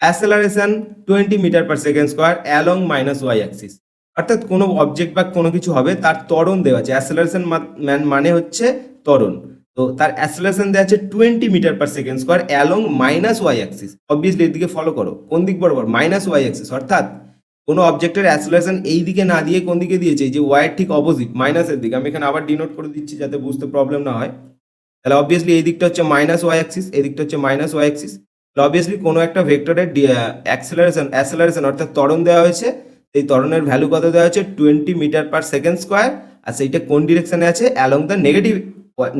acceleration 20 metre per second square along minus Y axis, অর্থাৎ কোনো অবজেক্ট বা কোনো কিছু হবে তার ত্বরণ দেওয়া আছে। অ্যাসেলারেশন মানে হচ্ছে ত্বরণ, তো তার অ্যাসেলারেশন দেওয়া আছে 20 metre per second square along minus Y axis. Obviously এদিকে ফলো করো, কোন দিক বরাবর, মাইনাস ওয়াই অ্যাক্সিস, অর্থাৎ কোনো অবজেক্টের অ্যাসেলারেশন এই দিকে না দিয়ে কোন দিকে দিয়েছে, এই যে ওয়াই এর ঠিক অপোজিট মাইনাসের দিকে। আমি এখানে আবার ডিনোট করে দিচ্ছি যাতে বুঝতে প্রবলেম না হয়। তাহলে অবভিয়াসলি এই দিকটা হচ্ছে মাইনাস ওয়াই অ্যাক্সিস, এই দিকটা হচ্ছে মাইনাস ওয়াই অ্যাক্সিস। তাহলে অবভিয়াসলি কোনো একটা ভেক্টরের অ্যাক্সেলারেশন অর্থাৎ ত্বরণ দেওয়া হয়েছে, এই ত্বরণের ভ্যালু কত দেওয়া হয়েছে 20 মিটার পার সেকেন্ড স্কোয়ার, আর সেইটা কোন ডিরেকশনে আছে, along the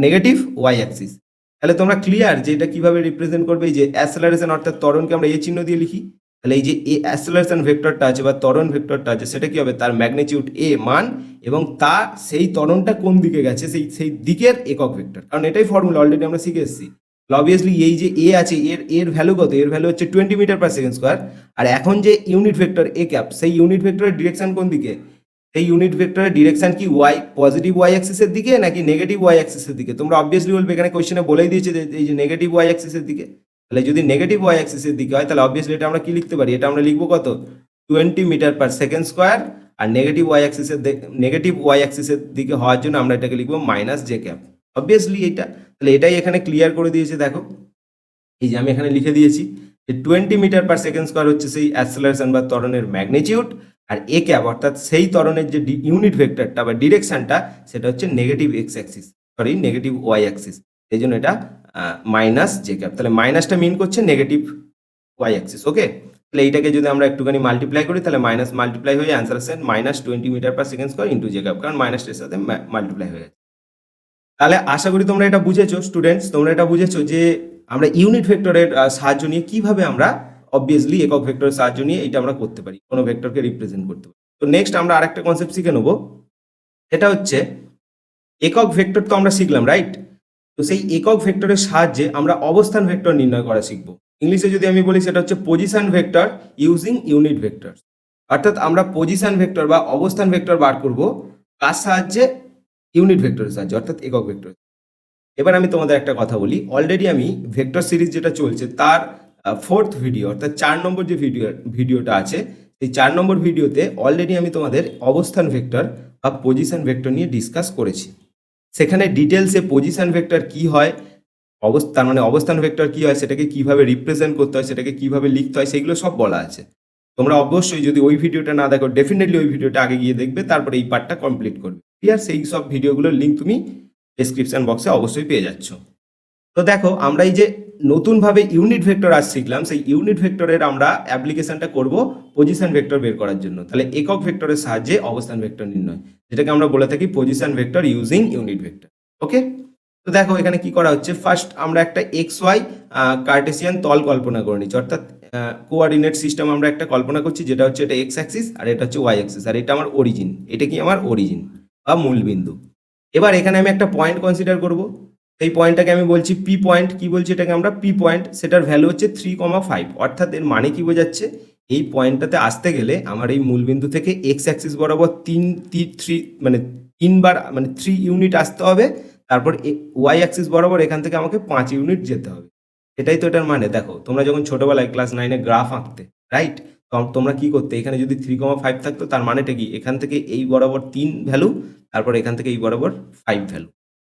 negative Y axis. তাহলে তোমরা ক্লিয়ার যে এটা কিভাবে রিপ্রেজেন্ট করবে। এই যে অ্যাক্সেলারেশন অর্থাৎ ত্বরণকে আমরা এই চিহ্ন দিয়ে লিখি, তাহলে এই যে এ অ্যাক্সেলারেশন ভেক্টরটা আছে বা ত্বরণ ভেক্টরটা আছে সেটা কি হবে, তার ম্যাগনিটিউড এ মান, এবং তা সেই ত্বরণটা কোন দিকে গেছে সেই দিকের একক ভেক্টর, কারণ এটাই ফর্মুলা অলরেডি আমরা শিখে এসেছি। অবভিয়াসলি এই যে এ আছে এর ভ্যালু কত, এর ভ্যালু হচ্ছে 20 মিটার পার সেকেন্ড স্কোয়ার, আর এখন যে ইউনিট ভেক্টর এ ক্যাপ, সেই ইউনিট ভেক্টরের ডিরেকশন কোন দিকে, সেই ইউনিট ভেক্টরের ডিরেকশন কি ওয়াই পজিটিভ ওয়াই অ্যাক্সিসের দিকে নাকি নেগেটিভ ওয়াই অ্যাক্সিসের দিকে। তোমরা অবভিয়াসলি বলবে এখানে কোশ্চেনে বলেই দিয়েছে যে এই যে নেগেটিভ ওয়াই অ্যাক্সিসের দিকে। তাহলে যদি নেগেটিভ ওয়াই অ্যাক্সিসের দিকে হয় তাহলে অবভিয়াসলি এটা আমরা কি লিখতে পারি, এটা আমরা লিখবো কত 20 মিটার পার সেকেন্ড স্কোয়ার, আর নেগেটিভ ওয়াই অ্যাক্সিসের দিকে হওয়ার জন্য আমরা এটাকে লিখবো মাইনাস জে ক্যাপ। অবভিয়াসলি এটা, তাহলে এটাই এখানে ক্লিয়ার করে দিয়েছে। দেখো এই যে আমি এখানে লিখে দিয়েছি যে 20 মিটার পার সেকেন্ড স্কোয়ার হচ্ছে সেই অ্যাক্সেলারেশন বা ত্বরণের ম্যাগনিটিউড, আর এ ক্যাপ অর্থাৎ সেই ত্বরণের যে ইউনিট ভেক্টরটা বা ডিরেকশনটা সেটা হচ্ছে negative X axis, sorry negative Y axis, এই জন্য এটা মাইনাস জে ক্যাপ। তাহলে মাইনাসটা মিন করছে নেগেটিভ ওয়াই অ্যাক্সিস। ওকে, তাহলে এইটাকে যদি আমরা একটুখানি মাল্টিপ্লাই করি তাহলে মাইনাস মাল্টিপ্লাই হয়ে অ্যান্সার আসছে -20 metre per second square into J cap, কারণ মাইনাসটার সাথে মাল্টিপ্লাই হয়ে যাচ্ছে। তাহলে আশা করি তোমরা এটা বুঝেছো স্টুডেন্টস, তোমরা এটা বুঝেছো যে আমরা ইউনিট ভেক্টরের সাহায্য নিয়ে কিভাবে আমরা অবভিয়াসলি একক ভেক্টরের সাহায্য নিয়ে এটা আমরা করতে পারি, কোনো ভেক্টরকে রিপ্রেজেন্ট করতে পারি। তো নেক্সট আমরা আরেকটা কনসেপ্ট শিখে নেবো, এটা হচ্ছে একক ভেক্টর। তো আমরা শিখলাম রাইট, তো সেই একক ভেক্টরের সাহায্যে আমরা অবস্থান ভেক্টর নির্ণয় করা শিখবো। ইংলিশে যদি আমি বলি সেটা হচ্ছে position vector using unit vector, অর্থাৎ আমরা পজিশন ভেক্টর বা অবস্থান ভেক্টর বার করব কার সাহায্যে, ইউনিট ভেক্টরের সাহায্যে অর্থাৎ একক ভেক্টর। এবার আমি তোমাদের একটা কথা বলি, অলরেডি আমি ভেক্টর সিরিজ যেটা চলছে তার 4th ভিডিও অর্থাৎ 4 নম্বর যে ভিডিওটা আছে, সেই 4 নম্বর ভিডিওতে অলরেডি আমি তোমাদের অবস্থান ভেক্টর বা পজিশন ভেক্টর নিয়ে ডিসকাস করেছি। সেখানে ডিটেলসে পজিশন ভেক্টর কি হয়, তার মানে অবস্থান ভেক্টর কি হয়, সেটাকে কিভাবে রিপ্রেজেন্ট করতে হয়, সেটাকে কিভাবে লিখতে হয়, সেগুলো সব বলা আছে। তোমরা অবশ্যই যদি ওই ভিডিওটা না দেখো ডেফিনেটলি ওই ভিডিওটা আগে গিয়ে দেখবে, তারপরে এই পার্টটা কমপ্লিট করবে। ক্লিয়ার? সেই সব ভিডিওগুলোর লিঙ্ক তুমি ডেসক্রিপশন বক্সে অবশ্যই পেয়ে যাচ্ছ। তো দেখো আমরা এই যে নতুনভাবে ইউনিট ভেক্টর আজ শিখলাম, সেই ইউনিট ভেক্টরের আমরা অ্যাপ্লিকেশনটা করব পজিশন ভেক্টর বের করার জন্য। তাহলে একক ভেক্টরের সাহায্যে অবস্থান ভেক্টর নির্ণয়, যেটাকে আমরা বলে থাকি position vector using unit vector. Okay, তো দেখো এখানে কি করা হচ্ছে, ফার্স্ট আমরা একটা এক্স ওয়াই কার্টেসিয়ান তল কল্পনা করে নিচ্ছি, অর্থাৎ কোঅর্ডিনেট সিস্টেম আমরা একটা কল্পনা করছি, যেটা হচ্ছে এটা এক্স অ্যাক্সিস আর এটা হচ্ছে ওয়াই অ্যাক্সিস, আর এটা আমার অরিজিন, এটা কি আমার অরিজিন বা মূল বিন্দু। এবার এখানে আমি একটা পয়েন্ট কনসিডার করব, এই পয়েন্টটাকে আমি বলছি পি পয়েন্ট, কি বলছি এটাকে আমরা পি পয়েন্ট, সেটার ভ্যালু হচ্ছে 3,5, অর্থাৎ এর মানে কি বোঝাচ্ছে, এই পয়েন্টটাতে আসতে গেলে আমার এই মূলবিন্দু থেকে এক্স অ্যাক্সিস বরাবর মানে 3বার মানে 3 ইউনিট আসতে হবে, তারপর ওয়াই অ্যাক্সিস বরাবর এখান থেকে আমাকে 5 ইউনিট যেতে হবে। এটাই তো এটার মানে। দেখো তোমরা যখন ছোটবেলায় ক্লাস 9-এ গ্রাফ আঁকতে রাইট, তোমরা কি করতে, এখানে যদি 3,5 থাকতো তার মানেটা কি, এখান থেকে এই বরাবর 3 ভ্যালু, তারপর এখান থেকে এই বরাবর 5 ভ্যালু।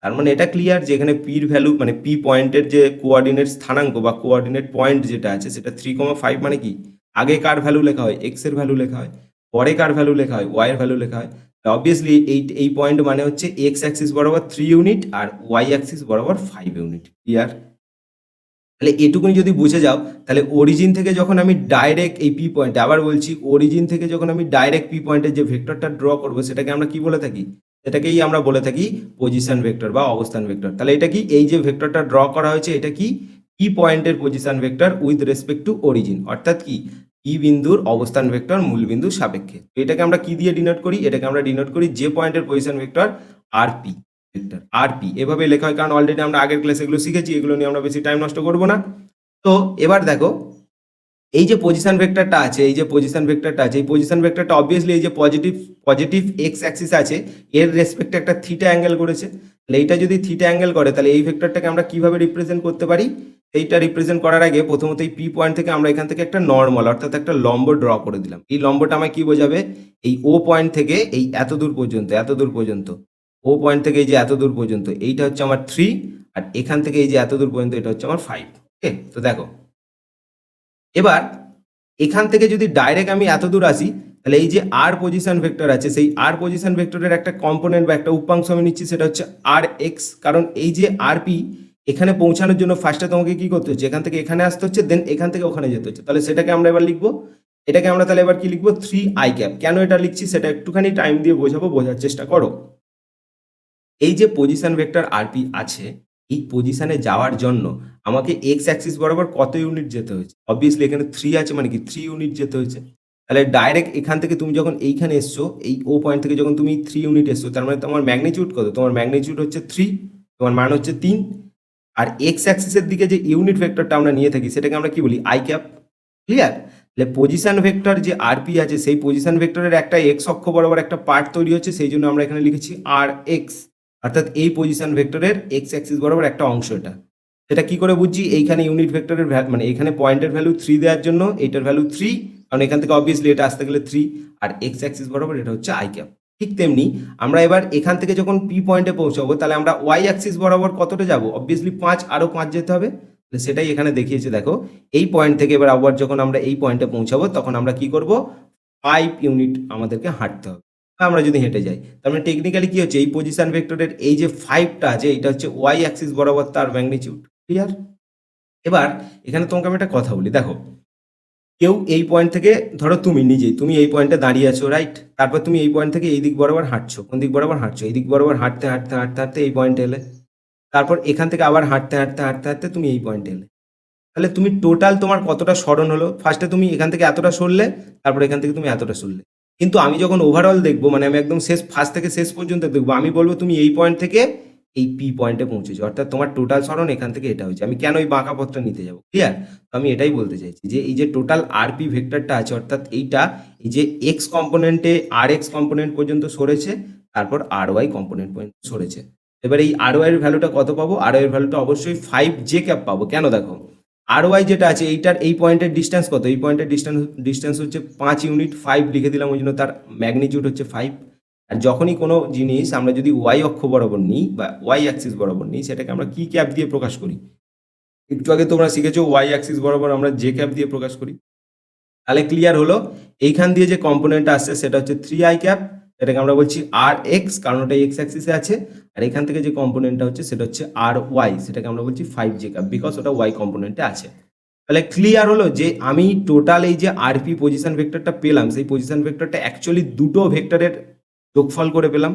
তার মানে এটা ক্লিয়ার যে এখানে পির ভ্যালু মানে পি পয়েন্টের যে কোঅর্ডিনেট স্থানাঙ্ক বা কোঅর্ডিনেট পয়েন্ট যেটা আছে সেটা 3,5, মানে কি আগে কার ভ্যালু লেখা হয়, এক্স এর ভ্যালু লেখা হয়, পরে কার ভ্যালু লেখা হয়, ওয়াই এর ভ্যালু লেখা হয়। অবভিয়াসলি এই পয়েন্ট মানে হচ্ছে এক্স অ্যাক্সিস বরাবর 3 ইউনিট আর ওয়াই অ্যাক্সিস বরাবর 5 ইউনিট। ক্লিয়ার? তাহলে এটুকুনি যদি বুঝে যাও, তাহলে অরিজিন থেকে যখন আমি ডাইরেক্ট এই পি পয়েন্টে, আবার বলছি অরিজিন থেকে যখন আমি ডাইরেক্ট পি পয়েন্টের যে ভেক্টরটা ড্র করবো সেটাকে আমরা কি বলে থাকি, সেটাকেই আমরা বলে থাকি পজিশন ভেক্টর বা অবস্থান ভেক্টর। তাহলে এটা কি, এই যে ভেক্টরটা ড্র করা হয়েছে এটা কি পি পয়েন্টের position vector with respect to origin, অর্থাৎ কি পি বিন্দুর অবস্থান ভেক্টর মূল বিন্দুর সাপেক্ষে। এটাকে আমরা কি দিয়ে ডিনোট করি, এটাকে আমরা ডিনোট করি যে পয়েন্টের পজিশন ভেক্টর আর পি ভেক্টর আর পি, এভাবে লেখা হয়, কারণ অলরেডি আমরা আগের ক্লাসে এগুলো শিখেছি, এগুলো নিয়ে আমরা বেশি টাইম নষ্ট করবো না। তো এবার দেখো এই যে পজিশন ভেক্টরটা আছে, এই যে পজিশন ভেক্টরটা আছে, এই পজিশন ভেক্টরটা অবভিয়াসলি এই যে পজিটিভ এক্স অ্যাক্সিস আছে এর রেসপেক্টে একটা থিটা অ্যাঙ্গেল করেছে। তাহলে এইটা যদি থিটা অ্যাঙ্গেল করে তাহলে এই ভেক্টরটাকে আমরা কিভাবে রিপ্রেজেন্ট করতে পারি? এইটা রিপ্রেজেন্ট করার আগে প্রথমত এই পি পয়েন্ট থেকে আমরা এখান থেকে একটা নর্মাল অর্থাৎ একটা লম্ব ড্র করে দিলাম। এই লম্বটা আমায় কি বোঝাবে? এই ও পয়েন্ট থেকে এই এত দূর পর্যন্ত ও পয়েন্ট থেকে এই যে এত দূর পর্যন্ত এইটা হচ্ছে আমার 3, আর এখান থেকে এই যে এত দূর পর্যন্ত এটা হচ্ছে আমার 5। ওকে, তো দেখো এবার এখান থেকে যদি ডাইরেক্ট আমি এত দূর আসি তাহলে এই যে আর পজিশন ভেক্টর আছে সেই আর পজিশন ভেক্টরের একটা কম্পোনেন্ট বা একটা উপাংশ আমি নিচ্ছি, সেটা হচ্ছে আর এক্স। কারণ এই যে আর পি এখানে পৌঁছানোর জন্য ফার্স্টে তোমাকে কি করতে হচ্ছে? এখান থেকে এখানে আসতে হচ্ছে, দেন এখান থেকে ওখানে যেতে হচ্ছে। তাহলে সেটাকে আমরা এবার লিখবো, এটাকে আমরা তাহলে এবার কি লিখবো? 3i cap. কেন এটা লিখছি সেটা একটুখানি টাইম দিয়ে বোঝাবো, বোঝার চেষ্টা করো। এই যে পজিশন ভেক্টর আরপি আছে, এই পজিশনে যাওয়ার জন্য আমাকে এক্স অ্যাক্সিস বরাবর কত ইউনিট যেতে হয়েছে? অবভিয়াসলি এখানে 3 আছে মানে কি 3 ইউনিট যেতে হয়েছে। তাহলে ডাইরেক্ট এখান থেকে তুমি যখন এইখানে এসছো, এই ও পয়েন্ট থেকে যখন তুমি 3 ইউনিট এসছো, তার মানে তোমার ম্যাগনিটিউড কত? তোমার ম্যাগনিটিউড হচ্ছে 3, তোমার মান হচ্ছে 3। আর এক্স অ্যাক্সিসের দিকে যে ইউনিট ভেক্টরটা আমরা নিয়ে থাকি সেটাকে আমরা কি বলি? I cap. ক্লিয়ার? তাহলে পজিশন ভেক্টর যে আরপি আছে সেই পজিশন ভেক্টরের একটা এক্স অক্ষ বরাবর একটা পার্ট তৈরি হচ্ছে, সেই জন্য আমরা এখানে লিখেছি আর এক্স। অর্থাৎ এই পজিশন ভেক্টরের এক্স অ্যাক্সিস বরাবর একটা অংশ এটা। সেটা কি করে বুঝছি? এইখানে ইউনিট ভেক্টরের মানে এখানে পয়েন্টের ভ্যালু 3 দেওয়ার জন্য এইটার ভ্যালু 3, কারণ এখান থেকে অবভিয়াসলি এটা আসতে গেলে 3, আর এক্স অ্যাক্সিস বরাবর এটা হচ্ছে আই ক্যাপ। ঠিক তেমনি আমরা এবার এখান থেকে যখন পি পয়েন্টে পৌঁছাবো তাহলে আমরা ওয়াই অ্যাক্সিস বরাবর কতটা যাব? অবভিয়াসলি 5, আরও 5 যেতে হবে। সেটাই এখানে দেখিয়েছে দেখো। এই পয়েন্ট থেকে এবার আবার যখন আমরা এই পয়েন্টে পৌঁছাবো তখন আমরা কি করব? 5 ইউনিট আমাদেরকে হাঁটতে হবে। আমরা যদি হেঁটে যাই তার মানে টেকনিক্যালি কি হচ্ছে? এই পজিশন ভেক্টরের এই যে 5টা আছে এটা হচ্ছে ওয়াই অ্যাক্সিস বরাবর তার ম্যাগনিটিউড। ক্লিয়ার? এবার এখানে তোমাকে আমি একটা কথা বলি, দেখো কেউ এই পয়েন্ট থেকে, ধরো তুমি নিজেই তুমি এই পয়েন্টে দাঁড়িয়ে আছো, রাইট? তারপর তুমি এই পয়েন্ট থেকে এই দিক বরাবর হাঁটছো। কোন দিক বরাবর হাঁটছো? এই দিক বরাবর হাঁটতে হাঁটতে হাঁটতে হাঁটতে এই পয়েন্টে এলে। তারপর এখান থেকে আবার হাঁটতে হাঁটতে হাঁটতে হাঁটতে তুমি এই পয়েন্টে এলে। তাহলে তুমি টোটাল তোমার কতটা সরণ হলো? ফার্স্টে তুমি এখান থেকে এতটা সরলে, তারপর এখান থেকে তুমি এতটা সরলে। কিন্তু আমি যখন ওভারঅল দেখবো, মানে আমি একদম শেষ ফার্স্ট থেকে শেষ পর্যন্ত দেখবো, আমি বলবো তুমি এই পয়েন্ট থেকে এই পি পয়েন্টে পৌঁছেছো, অর্থাৎ তোমার টোটাল সরণ এখান থেকে এটা হয়েছে। আমি কেন এই বাঁকা পথটা নিতে যাবো? ক্লিয়ার? তো আমি এটাই বলতে চাইছি যে এই যে টোটাল আরপি ভেক্টরটা আছে, অর্থাৎ এইটা এই যে এক্স কম্পোনেন্টে আর এক্স কম্পোনেন্ট পর্যন্ত সরেছে, তারপর আর ওয়াই কম্পোনেন্ট পর্যন্ত সরেছে। এবার এই আর ওয়াই এর ভ্যালুটা কত পাবো? আর ওয়াই এর ভ্যালুটা অবশ্যই 5 জে ক্যাপ পাবো। কেন? দেখো আর ওয়াই যেটা আছে এইটার এই পয়েন্টের ডিস্টেন্স কত? এই পয়েন্টের ডিস্টেন্স হচ্ছে 5 ইউনিট। 5 লিখে দিলাম, ওই জন্য তার ম্যাগনিটিউড হচ্ছে 5। আর যখনই কোনো জিনিস আমরা যদি ওয়াই অক্ষ বরাবর নিই বা ওয়াই অ্যাক্সিস বরাবর নিই, সেটাকে আমরা কি ক্যাপ দিয়ে প্রকাশ করি? একটু আগে তোমরা শিখেছো ওয়াই অ্যাক্সিস বরাবর আমরা জে ক্যাপ দিয়ে প্রকাশ করি। তাহলে ক্লিয়ার হলো? এইখান দিয়ে যে কম্পোনেন্টটা আসছে সেটা হচ্ছে 3i ক্যাপ, এটাকে আমরা বলছি আর এক্স, কারণ ওটা এক্স অ্যাক্সিসে আছে। আর এখান থেকে যে কম্পোনেন্টটা হচ্ছে সেটা হচ্ছে আর ওয়াই, সেটাকে আমরা বলছি 5j ক্যাপ, বিকজ ওটা ওয়াই কম্পোনেন্টে আছে। তাহলে ক্লিয়ার হলো যে আমি টোটাল এই যে আরপি পজিশন ভেক্টরটা পেলাম, সেই পজিশন ভেক্টরটা অ্যাকচুয়ালি দুটো ভেক্টরের যোগফল করে পেলাম।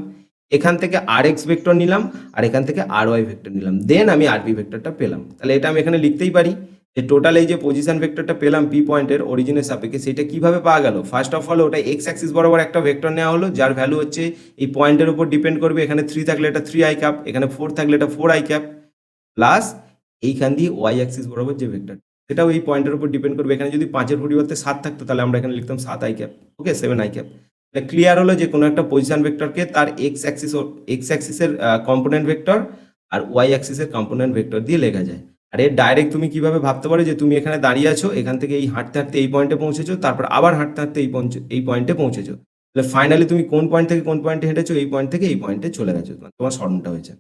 এখান থেকে আর এক্স ভেক্টর নিলাম আর এখান থেকে আর ওয়াই ভেক্টর নিলাম, দেন আমি আরপি ভেক্টরটা পেলাম। তাহলে এটা আমি এখানে লিখতেই পারি যে টোটাল এই যে পজিশন ভেক্টরটা পেলাম পি পয়েন্টের অরিজিনের সাপেক্ষে, সেটা কিভাবে পাওয়া গেল? ফার্স্ট অফ অল ওটা এক্স অ্যাক্সিস বরাবর একটা ভেক্টর নেওয়া হলো, যার ভ্যালু হচ্ছে এই পয়েন্টের উপর ডিপেন্ড করবে। এখানে 3 থাকলে এটা 3i ক্যাপ, এখানে 4 থাকলে এটা 4i ক্যাপ, প্লাস এইখান দিয়ে ওয়াই অ্যাক্সিস বরাবর যে ভেক্টর সেটাও এই পয়েন্টের উপর ডিপেন্ড করবে। এখানে যদি 5-এর পরিবর্তে 7 থাকতো তাহলে আমরা এখানে লিখতাম 7i ক্যাপ। ওকে, 7i ক্যাপ। এটা ক্লিয়ার হলো যে কোনো একটা পজিশন ভেক্টরকে তার এক্স অ্যাক্সিসের কম্পোনেন্ট ভেক্টর আর ওয়াই অ্যাক্সিসের কম্পোনেন্ট ভেক্টর দিয়ে লেখা যায়। আর এর ডাইরেক্ট তুমি কিভাবে ভাবতে পারো যে তুমি এখানে দাঁড়িয়ে আছো, এখান থেকে এই হাঁটতে হাঁটতে এই পয়েন্টে পৌঁছেছো, তারপর আবার হাঁটতে হাঁটতে এই পয়েন্টে পৌঁছেছো। তাহলে ফাইনালি তুমি কোন পয়েন্ট থেকে কোন পয়েন্টে হেঁটেছো? এই পয়েন্ট থেকে এই পয়েন্টে চলে গেছো, তোমার সরণটা হয়েছে।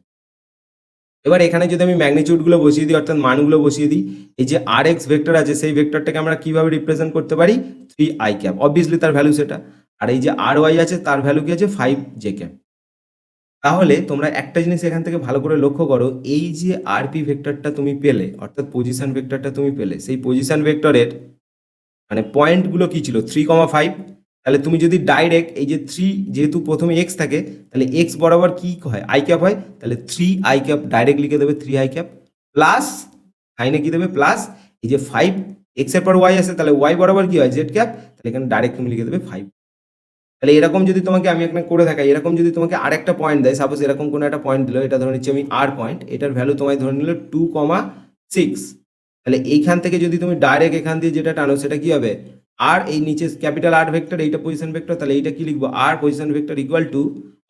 এবার এখানে যদি আমি ম্যাগনিটিউডগুলো বসিয়ে দিই, অর্থাৎ মানগুলো বসিয়ে দিই, এই যে আর এক্স ভেক্টর আছে সেই ভেক্টরটাকে আমরা কিভাবে রিপ্রেজেন্ট করতে পারি? 3i ক্যাপ, অবভিয়াসলি তার ভ্যালু সেটা। আর এই যে আর ওয়াই আছে তার ভ্যালু কি আছে? 5j cap. তাহলে তোমরা একটা জিনিস এখান থেকে ভালো করে লক্ষ্য করো, এই যে আরপি ভেক্টরটা তুমি পেলে, অর্থাৎ পজিশন ভেক্টরটা তুমি পেলে, সেই পজিশন ভেক্টরের মানে পয়েন্টগুলো কি ছিল? 3,5। তাহলে তুমি যদি ডাইরেক্ট এই যে 3, যেহেতু প্রথমে এক্স থাকে, তাহলে এক্স বরাবর কি হয়? আই ক্যাপ হয়। তাহলে 3i ক্যাপ ডাইরেক্ট লিখে দেবে 3i ক্যাপ, প্লাস সাইনে কি দেবে? প্লাস এই যে 5, এক্স এর পর ওয়াই আসে, তাহলে ওয়াই বরাবর কি হয়? Z cap. তাহলে এখানে ডাইরেক্ট তুমি লিখে দেবে 5। তাহলে এরকম যদি তোমাকে আমি এখানে করে থাকি, এরকম যদি তোমাকে আরেকটা পয়েন্ট দেয়, সাপোজ এরকম কোনো একটা পয়েন্ট দিল, এটা ধরে নিচ্ছি আমি আর পয়েন্ট, এটার ভ্যালু তোমায় ধরে নিল 2,6। তাহলে এইখান থেকে যদি তুমি ডাইরেক্ট এখান দিয়ে যেটা টানো সেটা কি হবে, আর এই নিচে ক্যাপিটাল আর ভেক্টর, এইটা পজিশন ভেক্টর, তাহলে এইটা কি লিখবো, আর position vector equal to,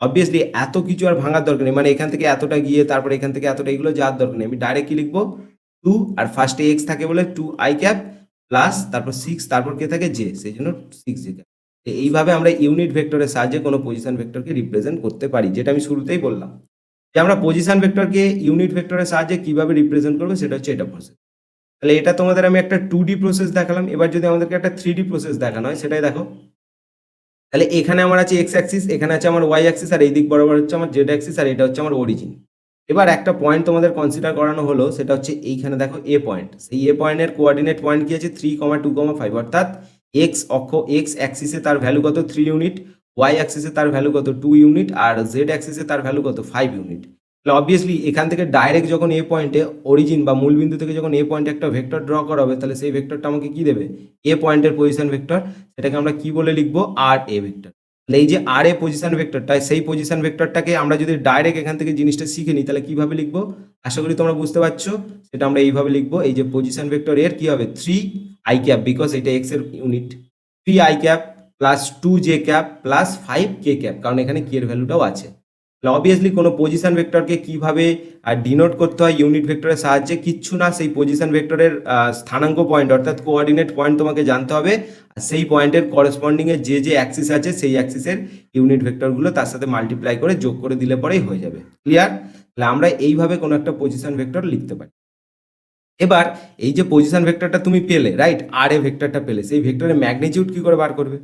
obviously এত কিছু আর ভাঙার দরকার নেই, মানে এখান থেকে এতটা গিয়ে তারপরে এখান থেকে এতটা, এগুলো যাওয়ার দরকার নেই, আমি ডাইরেক্ট কি লিখবো 2, আর ফার্স্টে এক্স থাকে বলে 2i ক্যাপ প্লাস তারপর 6, তারপর কে থাকে জে, সেই জন্য 6j ক্যাপ। এইভাবে আমরা ইউনিট ভেক্টরের সাহায্যে কোনো পজিশন ভেক্টরকে রিপ্রেজেন্ট করতে পারি, যেটা আমি শুরুতেই বললাম যে আমরা পজিশন ভেক্টরকে ইউনিট ভেক্টরের সাহায্যে কিভাবে রিপ্রেজেন্ট করবো, সেটা হচ্ছে এটা প্রসেস। তাহলে এটা তোমাদের আমি একটা 2D প্রসেস দেখালাম, এবার যদি আমাদেরকে একটা 3D প্রসেস দেখানো হয় সেটাই দেখো। তাহলে এখানে আমার আছে এক্স অ্যাক্সিস, এখানে আছে আমার ওয়াই অ্যাক্সিস, আর এই দিক বরাবর হচ্ছে আমার জেড অ্যাক্সিস, আর এটা হচ্ছে আমার অরিজিন। এবার একটা পয়েন্ট তোমাদের কনসিডার করানো হলো, সেটা হচ্ছে এইখানে দেখো এ পয়েন্ট, সেই এ পয়েন্টের কোঅর্ডিনেট পয়েন্ট কি আছে 3,2,5, অর্থাৎ এক্স অক্ষ এক্স অ্যাক্সিসে তার ভ্যালু কত 3 ইউনিট, ওয়াই অ্যাক্সিসে তার ভ্যালু কত 2 ইউনিট, আর জেড অ্যাক্সিসে তার ভ্যালু কত 5 ইউনিট। তাহলে অবভিয়াসলি এখান থেকে ডাইরেক্ট যখন এ পয়েন্টে অরিজিন বা মূল বিন্দু থেকে যখন এ পয়েন্টে একটা ভেক্টর ড্র করা হবে, তাহলে সেই ভেক্টরটা আমাকে কি দেবে, এ পয়েন্টের পজিশন ভেক্টর, সেটাকে আমরা কি বলে লিখবো, আর এ ভেক্টর। তাহলে এই যে আর এ পজিশন ভেক্টরটা, সেই পজিশন ভেক্টরটাকে আমরা যদি ডাইরেক্ট এখান থেকে জিনিসটা শিখে নিই, তাহলে কিভাবে লিখবো, আশা করি তোমরা বুঝতে পারছো। সেটা আমরা এইভাবে লিখবো, এই যে পজিশন ভেক্টর এর কি হবে 3i ক্যাপ, বিকজ এটা এক্স এর unit, 3i cap plus 2j cap plus 5k cap, কারণ এখানে k এর ভ্যালুটাও আছে। তাহলে অবভিয়াসলি কোনো পজিশন ভেক্টরকে কিভাবে ডিনোট করতে হয় ইউনিট ভেক্টরের সাহায্যে, কিচ্ছু না, সেই পজিশন ভেক্টরের স্থানাঙ্ক পয়েন্ট অর্থাৎ কোঅর্ডিনেট পয়েন্ট তোমাকে জানতে হবে, আর সেই পয়েন্টের করেসপন্ডিং এ যে যে অ্যাক্সিস আছে সেই অ্যাক্সিসের ইউনিট ভেক্টরগুলো তার সাথে মাল্টিপ্লাই করে যোগ করে দিলে পরেই হয়ে যাবে। ক্লিয়ার? তাহলে আমরা এইভাবে কোনো একটা পজিশন ভেক্টর লিখতে পারি। এবার এই যে পজিশন ভেক্টরটা তুমি পেলে, রাইট, আর এ ভেক্টরটা পেলে, সেই ভেক্টরের ম্যাগনিটিউড কি করে বার করবে,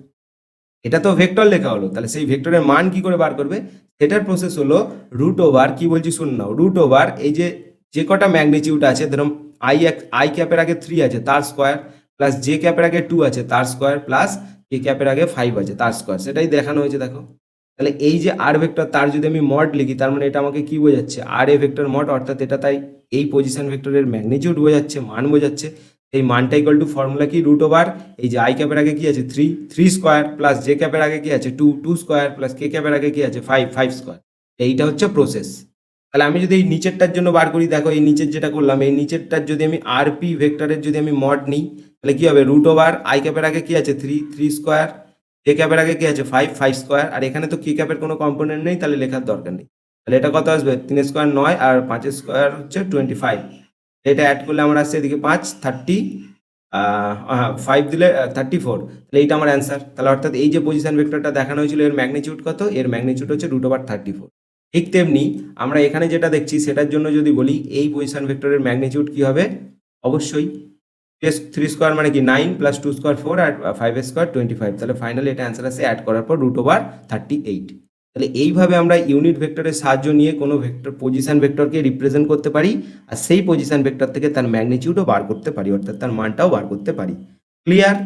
এটা তো ভেক্টর লেখা হলো, তাহলে সেই ভেক্টরের মান কি করে বার করবে, সেটার প্রসেস হলো রুট ওভার, কি বলছি শুনে নাও, রুট ওভার এই যে যে কটা ম্যাগনিটিউড আছে, ধরুন আই ক্যাপের আগে 3 আছে তার স্কোয়ার, প্লাস জে ক্যাপের আগে 2 আছে তার স্কোয়ার, প্লাস কে ক্যাপের আগে 5 আছে তার স্কোয়ার, সেটাই দেখানো হয়েছে দেখো। তাহলে এই যে আর ভেক্টর, তার যদি আমি মড লিখি, তার মানে এটা আমাকে কি বোঝাচ্ছে, আর এ ভেক্টর মড, অর্থাৎ এটা তাই এই পজিশন ভেক্টরের ম্যাগনিটিউড বোঝাচ্ছে, মান বোঝাচ্ছে। এই মানটা ইকুয়াল টু ফর্মুলা কি, রুট ওভার এই যে আই ক্যাপের আগে কি আছে 3 স্কোয়ার, প্লাস জে ক্যাপের আগে কি আছে 2 স্কোয়ার, প্লাস কে ক্যাপের আগে কি আছে 5 স্কোয়ার। এইটা হচ্ছে প্রসেস। তাহলে আমি যদি এই নিচেরটার জন্য বার করি, দেখো এই নিচের যেটা করলাম, এই নিচেরটার যদি আমি আর পি ভেক্টরের যদি আমি মড নিই, তাহলে কি হবে, রুট ওভার আই ক্যাপের আগে কি আছে 3 স্কোয়ার, কে ক্যাপের আগে কি আছে 5 স্কোয়ার, আর এখানে তো কে ক্যাপের কোনো কম্পোনেন্ট নেই, তাহলে লেখার দরকার নেই। তাহলে এটা কত আসবে, 3 স্কোয়ার 9, আর 5 স্কোয়ার হচ্ছে 25, এটা অ্যাড করলে আমার আসছে এদিকে 5 30, 5 দিলে 34, তাহলে এইটা আমার অ্যান্সার। তাহলে অর্থাৎ এই যে পজিশন ভেক্টরটা দেখানো হয়েছিল এর ম্যাগনিটিউড কত, এর ম্যাগনিটিউড হচ্ছে রুট ওভার 34। ঠিক তেমনি আমরা এখানে যেটা দেখছি সেটার জন্য যদি বলি এই পজিশন ভেক্টরের ম্যাগনিটিউড কি হবে, অবশ্যই 3 স্কোয়ার মানে কি 9, প্লাস 2 স্কোয়ার 4, আর 5 স্কোয়ার 25, তাহলে ফাইনালি এটা অ্যান্সার আসে অ্যাড করার পর রুট ওভার 38। তাহলে এইভাবে আমরা ইউনিট ভেক্টরের সাহায্য নিয়ে কোনো ভেক্টর পজিশন ভেক্টরকে রিপ্রেজেন্ট করতে পারি, আর সেই পজিশন ভেক্টর থেকে তার ম্যাগনিটিউডও বার করতে পারি, অর্থাৎ তার মানটাও বার করতে পারি। ক্লিয়ার?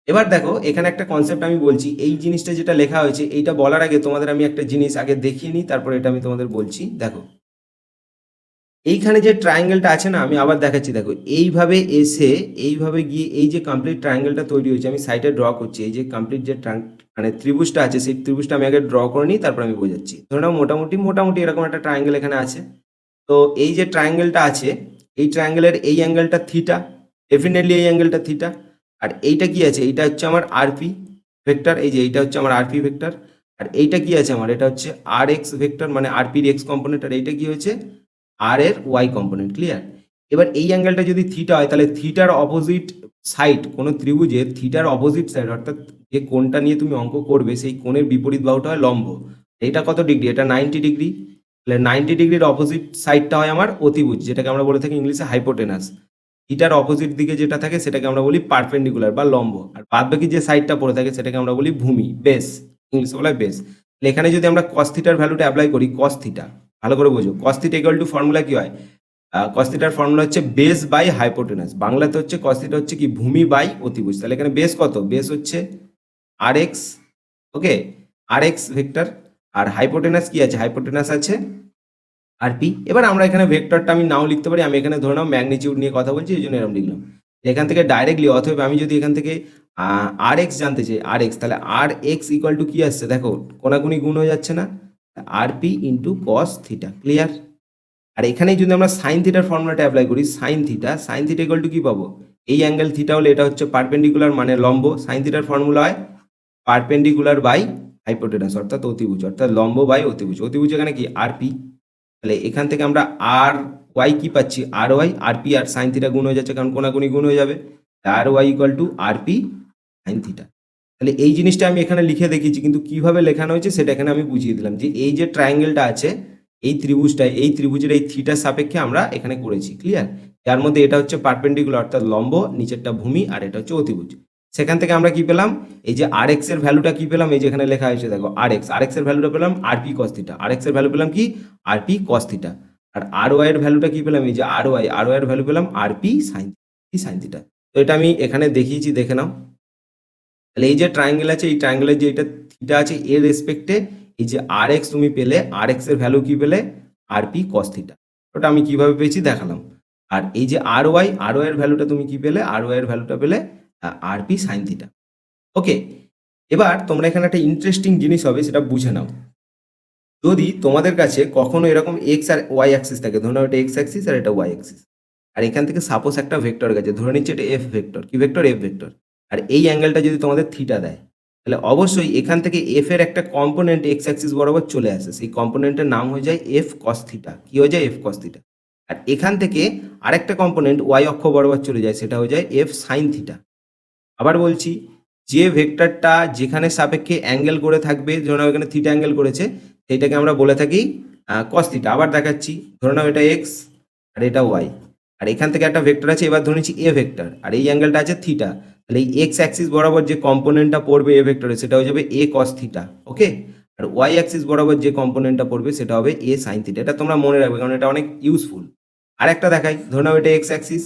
এবার দেখো এখানে একটা কনসেপ্ট আমি বলছি, এই জিনিসটা যেটা লেখা হয়েছে এইটা বলার আগে তোমাদের আমি একটা জিনিস আগে দেখিয়ে নিই, তারপর এটা আমি তোমাদের বলছি। দেখো এইখানে যে ট্রায়াঙ্গেলটা আছে না, আমি আবার দেখাচ্ছি, দেখো এইভাবে এসে এইভাবে গিয়ে এই যে কমপ্লিট ট্রায়াঙ্গেলটা তৈরি হয়েছে, আমি সাইডে ড্র করছি, এই যে কমপ্লিট যে মানে ত্রিভুজটা আছে সেই ত্রিভুজটা আমি আগে ড্র করে নিই, তারপর আমি বোঝাচ্ছি। ধরে নাও মোটামুটি এরকম একটা ট্রায়াঙ্গেল এখানে আছে। তো এই যে ট্রায়াঙ্গেলটা আছে, এই ট্রায়াঙ্গেলের এই অ্যাঙ্গেলটা থিটা, ডেফিনেটলি এই অ্যাঙ্গেলটা থিটা। আর এইটা কি আছে, এইটা হচ্ছে আমার আরপি ভেক্টর, এই যে এইটা হচ্ছে আমার আরপি ভেক্টর। আর এইটা কি আছে আমার, এটা হচ্ছে আর এক্স ভেক্টর, মানে আরপির এক্স কম্পোনেন্ট, আর এইটা কি হয়েছে আর এর ওয়াই কম্পোনেন্ট। ক্লিয়ার? এবার এই অ্যাঙ্গেলটা যদি থিটা হয়, তাহলে থিটার অপোজিট সাইড, কোনো ত্রিভুজের থিটার অপোজিট সাইড, অর্থাৎ যে কোণটা নিয়ে তুমি অঙ্ক করবে সেই কোণের বিপরীত বাহুটা হয় লম্ব। এটা কত ডিগ্রি, এটা 90 ডিগ্রি। তাহলে 90 ডিগ্রির অপোজিট সাইডটা হয় আমার অতিভুজ, যেটাকে আমরা বলে থাকি ইংলিশে হাইপোটেনাস। থিটার অপোজিট দিকে যেটা থাকে সেটাকে আমরা বলি পারপেন্ডিকুলার বা লম্ব, আর বাদ বাকি যে সাইডটা পড়ে থাকে সেটাকে আমরা বলি ভূমি, বেস, ইংলিশে বলা হয় বেস। এখানে যদি আমরা কস থিটার ভ্যালুটা অ্যাপ্লাই করি, কস থিটা ভালো করে বোঝো, cos theta equal to formula কি হয়, কস থিটার ফর্মুলা হচ্ছে বেস বাই হাইপোটেনাস, বাংলাতে হচ্ছে কস থিটা হচ্ছে কি ভূমি বাই অতিভুজ। তাহলে এখানে বেস কত, বেস হচ্ছে আর এক্স, ওকে, আর এক্স ভেক্টর, আর হাইপোটেনাস কি আছে, হাইপোটেনাস আছে আর পি। এবার আমরা এখানে ভেক্টরটা আমি নাও লিখতে পারি, আমি এখানে ধরে নাও ম্যাগনিটিউড নিয়ে কথা বলছি এই জন্য এরকম লিখলাম। এখান থেকে ডাইরেক্টলি, অথবা আমি যদি এখান থেকে আর এক্স জানতে চাই, আর এক্স, তাহলে আর এক্স ইকুয়াল টু কি আসছে, দেখো কোনাকুনি গুণ হয়ে যাচ্ছে না, আর P into cos theta. Clear? আর এখানে যদি আমরা সাইন থিটার ফর্মুলাটা অ্যাপ্লাই করি, সাইন থিটা ইকুয়াল টু কি পাবো, এই অ্যাঙ্গেল থিটা হলে এটা হচ্ছে পারপেন্ডিকুলার মানে লম্ব, সাইন থিটার ফর্মুলা হয় পারপেন্ডিকুলার বাই হাইপোটেনাস অর্থাৎ অতিভুজ, অর্থাৎ লম্ব বাই অতিভুজ। অতিভুজ এখানে কি আরপি, তাহলে এখান থেকে আমরা আর ওয়াই কি পাচ্ছি, আর ওয়াই আরপি আর সাইন থিটা গুণ হয়ে যাচ্ছে, কারণ কোনাকুনি গুণ হয়ে যাবে, আর Y equal to RP sine theta. তাহলে এই জিনিসটা আমি এখানে লিখে দেখিয়েছি, কিন্তু কিভাবে লেখানো হয়েছে সেটা এখানে আমি বুঝিয়ে দিলাম, যে এই যে ট্রায়াঙ্গেলটা আছে এই ত্রিভুজটা, এই ত্রিভুজের এই থিটার সাপেক্ষে আমরা এখানে করেছি, ক্লিয়ার? যার মধ্যে এটা হচ্ছে পারপেন্ডিকুলার অর্থাৎ লম্ব, নিচেরটা ভূমি, আর এটা হচ্ছে অতিভুজ। সেখান থেকে আমরা কি পেলাম, এই যে আর এক্স এর ভ্যালুটা কি পেলাম, এই যে এখানে লেখা হয়েছে দেখো আর এক্স এর ভ্যালুটা পেলাম আরপি কস থিটা, আর এক্স এর ভ্যালু পেলাম কি আরপি কস থিটা, আর আর ওয়াই এর ভ্যালুটা কি পেলাম, এই যে আর ওয়াই এর ভ্যালু পেলাম আরপি সাইন থিটা। তো এটা আমি এখানে দেখিয়েছি, দেখে নাও। তাহলে এই যে ট্রায়াঙ্গেল আছে, এই ট্রায়াঙ্গেলের যে এটা থিটা আছে এর রেসপেক্টে এই যে আর এক্স তুমি পেলে, আর এক্স এর ভ্যালু কি পেলে আরপি কস থিটা, ওটা আমি কিভাবে পেয়েছি দেখালাম। আর এই যে আর ওয়াই এর ভ্যালুটা তুমি কি পেলে, আর ওয়াই এর ভ্যালুটা পেলে আরপি সাইন থিটা। ওকে, এবার তোমরা এখানে একটা ইন্টারেস্টিং জিনিস হবে, সেটা বুঝে নাও। যদি তোমাদের কাছে কখনো এরকম এক্স আর ওয়াই অ্যাক্সিস থাকে, ধরে নাও এটা এক্স অ্যাক্সিস আর এটা ওয়াই অ্যাক্সিস, আর এখান থেকে সাপোজ একটা ভেক্টর গেছে, ধরে নিচ্ছে এটা এফ ভেক্টর, কি ভেক্টর এফ ভেক্টর, আর এই অ্যাঙ্গেলটা যদি তোমাদের থিটা দেয়, তাহলে অবশ্যই এখান থেকে এফ এর একটা কম্পোনেন্ট এক্স অ্যাক্সিস বরাবর চলে আসে, সেই কম্পোনেন্টের নাম হয়ে যায় এফ কস থিটা, কি হয়ে যায় এফ কস থিটা। আর এখান থেকে আরেকটা কম্পোনেন্ট ওয়াই অক্ষ বরাবর চলে যায়, সেটা হয়ে যায় এফ সাইন থিটা। আবার বলছি, যে ভেক্টরটা যেখানে সাপেক্ষে অ্যাঙ্গেল করে থাকবে, ধরে নাও এখানে থিটা অ্যাঙ্গেল করেছে, সেইটাকে আমরা বলে থাকি কস থিটা। আবার দেখাচ্ছি, ধরে নাও এটা এক্স আর এটা ওয়াই, আর এখান থেকে একটা ভেক্টর আছে, এবার ধরে নিচ্ছি এ ভেক্টর, আর এই অ্যাঙ্গেলটা আছে থিটা, তাহলে এই এক্স অ্যাক্সিস বরাবর যে কম্পোনেন্টটা পড়বে এ ভেক্টরে সেটা হয়ে যাবে এ কস থিটা, ওকে। আর ওয়াই অ্যাক্সিস বরাবর যে কম্পোনেন্টটা পড়বে সেটা হবে এ সাইন থিটা। এটা তোমরা মনে রাখবে, কারণ এটা অনেক ইউজফুল। আর একটা দেখাই, ধরে নাও এটা এক্স অ্যাক্সিস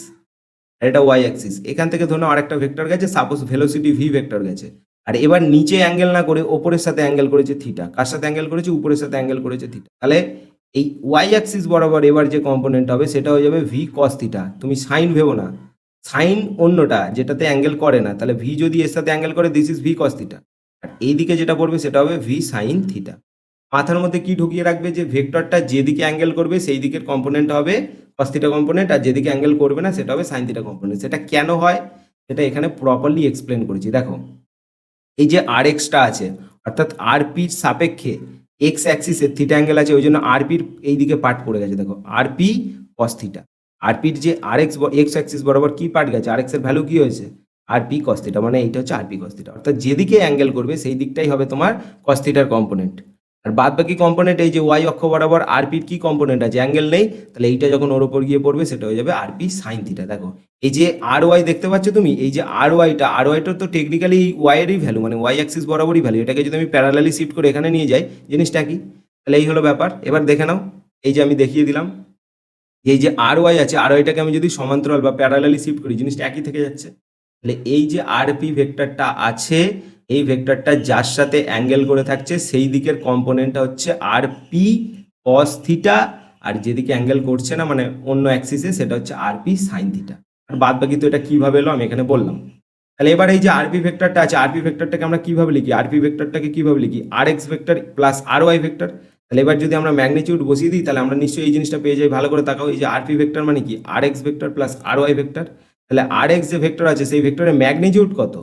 আর এটা ওয়াই অ্যাক্সিস, এখান থেকে ধরুন আরেকটা ভেক্টর গেছে, সাপোজ ভেলোসিটি ভি ভেক্টর গেছে, আর এবার নিচে অ্যাঙ্গেল না করে ওপরের সাথে অ্যাঙ্গেল করেছে থিটা, কার সাথে অ্যাঙ্গেল করেছে, উপরের সাথে অ্যাঙ্গেল করেছে থিটা, তাহলে এই ওয়াই অ্যাক্সিস বরাবর এবার যে কম্পোনেন্ট হবে সেটা হয়ে যাবে ভি কস থিটা। তুমি সাইন ভেবো না, সাইন অন্যটা যেটাতে অ্যাঙ্গেল করে না, তাহলে ভি যদি এর সাথে অ্যাঙ্গেল করে this is V cos theta, আর এইদিকে যেটা পড়বে সেটা হবে ভি সাইন থিটা। মাথার মধ্যে কি ঢুকিয়ে রাখবে, যে ভেক্টরটা যেদিকে অ্যাঙ্গেল করবে সেই দিকের কম্পোনেন্ট হবে কস থিটা কম্পোনেন্ট, আর যেদিকে অ্যাঙ্গেল করবে না সেটা হবে সাইন থিটা কম্পোনেন্ট। সেটা কেন হয় সেটা এখানে প্রপারলি এক্সপ্লেন করেছি। দেখো, এই যে আর এক্সটা আছে, অর্থাৎ আরপির সাপেক্ষে এক্স অ্যাক্সিসে থিটা অ্যাঙ্গেল আছে, ওই জন্য আরপির এই দিকে পার্ট পড়ে গেছে। দেখো আরপি কস থিটা, আরপির যে আর এক্স অ্যাক্সিস বরাবর কি পার্ট গেছে, আর এক্স এর ভ্যালু কি হয়েছে আরপি কস থিটা, মানে এইটা হচ্ছে আরপি কস থিটা, অর্থাৎ যেদিকে অ্যাঙ্গেল করবে সেই দিকটাই হবে তোমার কস থিটার কম্পোনেন্ট। আর বাদ বাকি কম্পোনেন্ট এই যে ওয়াই অক্ষ বরাবর আরপির কি কম্পোনেন্ট আছে, অ্যাঙ্গেল নেই, তাহলে এইটা যখন ওর উপর গিয়ে পড়বে সেটা হয়ে যাবে আরপি সাইন থিটা। দেখো এই যে আর ওয়াই দেখতে পাচ্ছ তুমি, এই যে আর ওয়াইটা তো টেকনিক্যালি ওয়াই এরই ভ্যালু, মানে ওয়াই অ্যাক্সিস বরাবরই ভ্যালু, এটাকে যদি আমি প্যারালালি শিফট করে এখানে নিয়ে যাই জিনিসটা কি, তাহলে এই হলো ব্যাপার। এবার দেখে নাও, এই যে আমি দেখিয়ে দিলাম, এই যে আর ওয়াই আছে, আর ওয়াইটাকে আমি যদি সমান্তরাল বা প্যারালালি শিফট করি জিনিসটা একই থেকে যাচ্ছে। তাহলে এই যে আরপি ভেক্টরটা আছে, এই ভেক্টরটা যার সাথে অ্যাঙ্গেল করে থাকছে সেই দিকের কম্পোনেন্টটা হচ্ছে আরপি কস থিটা, আর যেদিকে অ্যাঙ্গেল করছে না মানে অন্য অ্যাক্সিসে সেটা হচ্ছে আরপি সাইন থিটা। আর বাদ বাকি তো এটা কিভাবে এলো আমি এখানে বললাম। তাহলে এবার এই যে আরপি ভেক্টরটা আছে, আরপি ভেক্টরটাকে আমরা কিভাবে লিখি, আরপি ভেক্টরটাকে কিভাবে লিখি, আর এক্স ভেক্টর প্লাস আর ওয়াই ভেক্টর। তাহলে এবার যদি আমরা ম্যাগনিটিউড বসিয়ে দিই তাহলে আমরা নিশ্চয়ই এই জিনিসটা পেয়ে যাই। ভালো করে তাকাও, এই যে আরপি ভেক্টর মানে কি আর এক্স ভেক্টর প্লাস আর ওয়াই ভেক্টর। তাহলে আর এক্স যে ভেক্টর আছে সেই ভেক্টরের ম্যাগনিটিউড কত,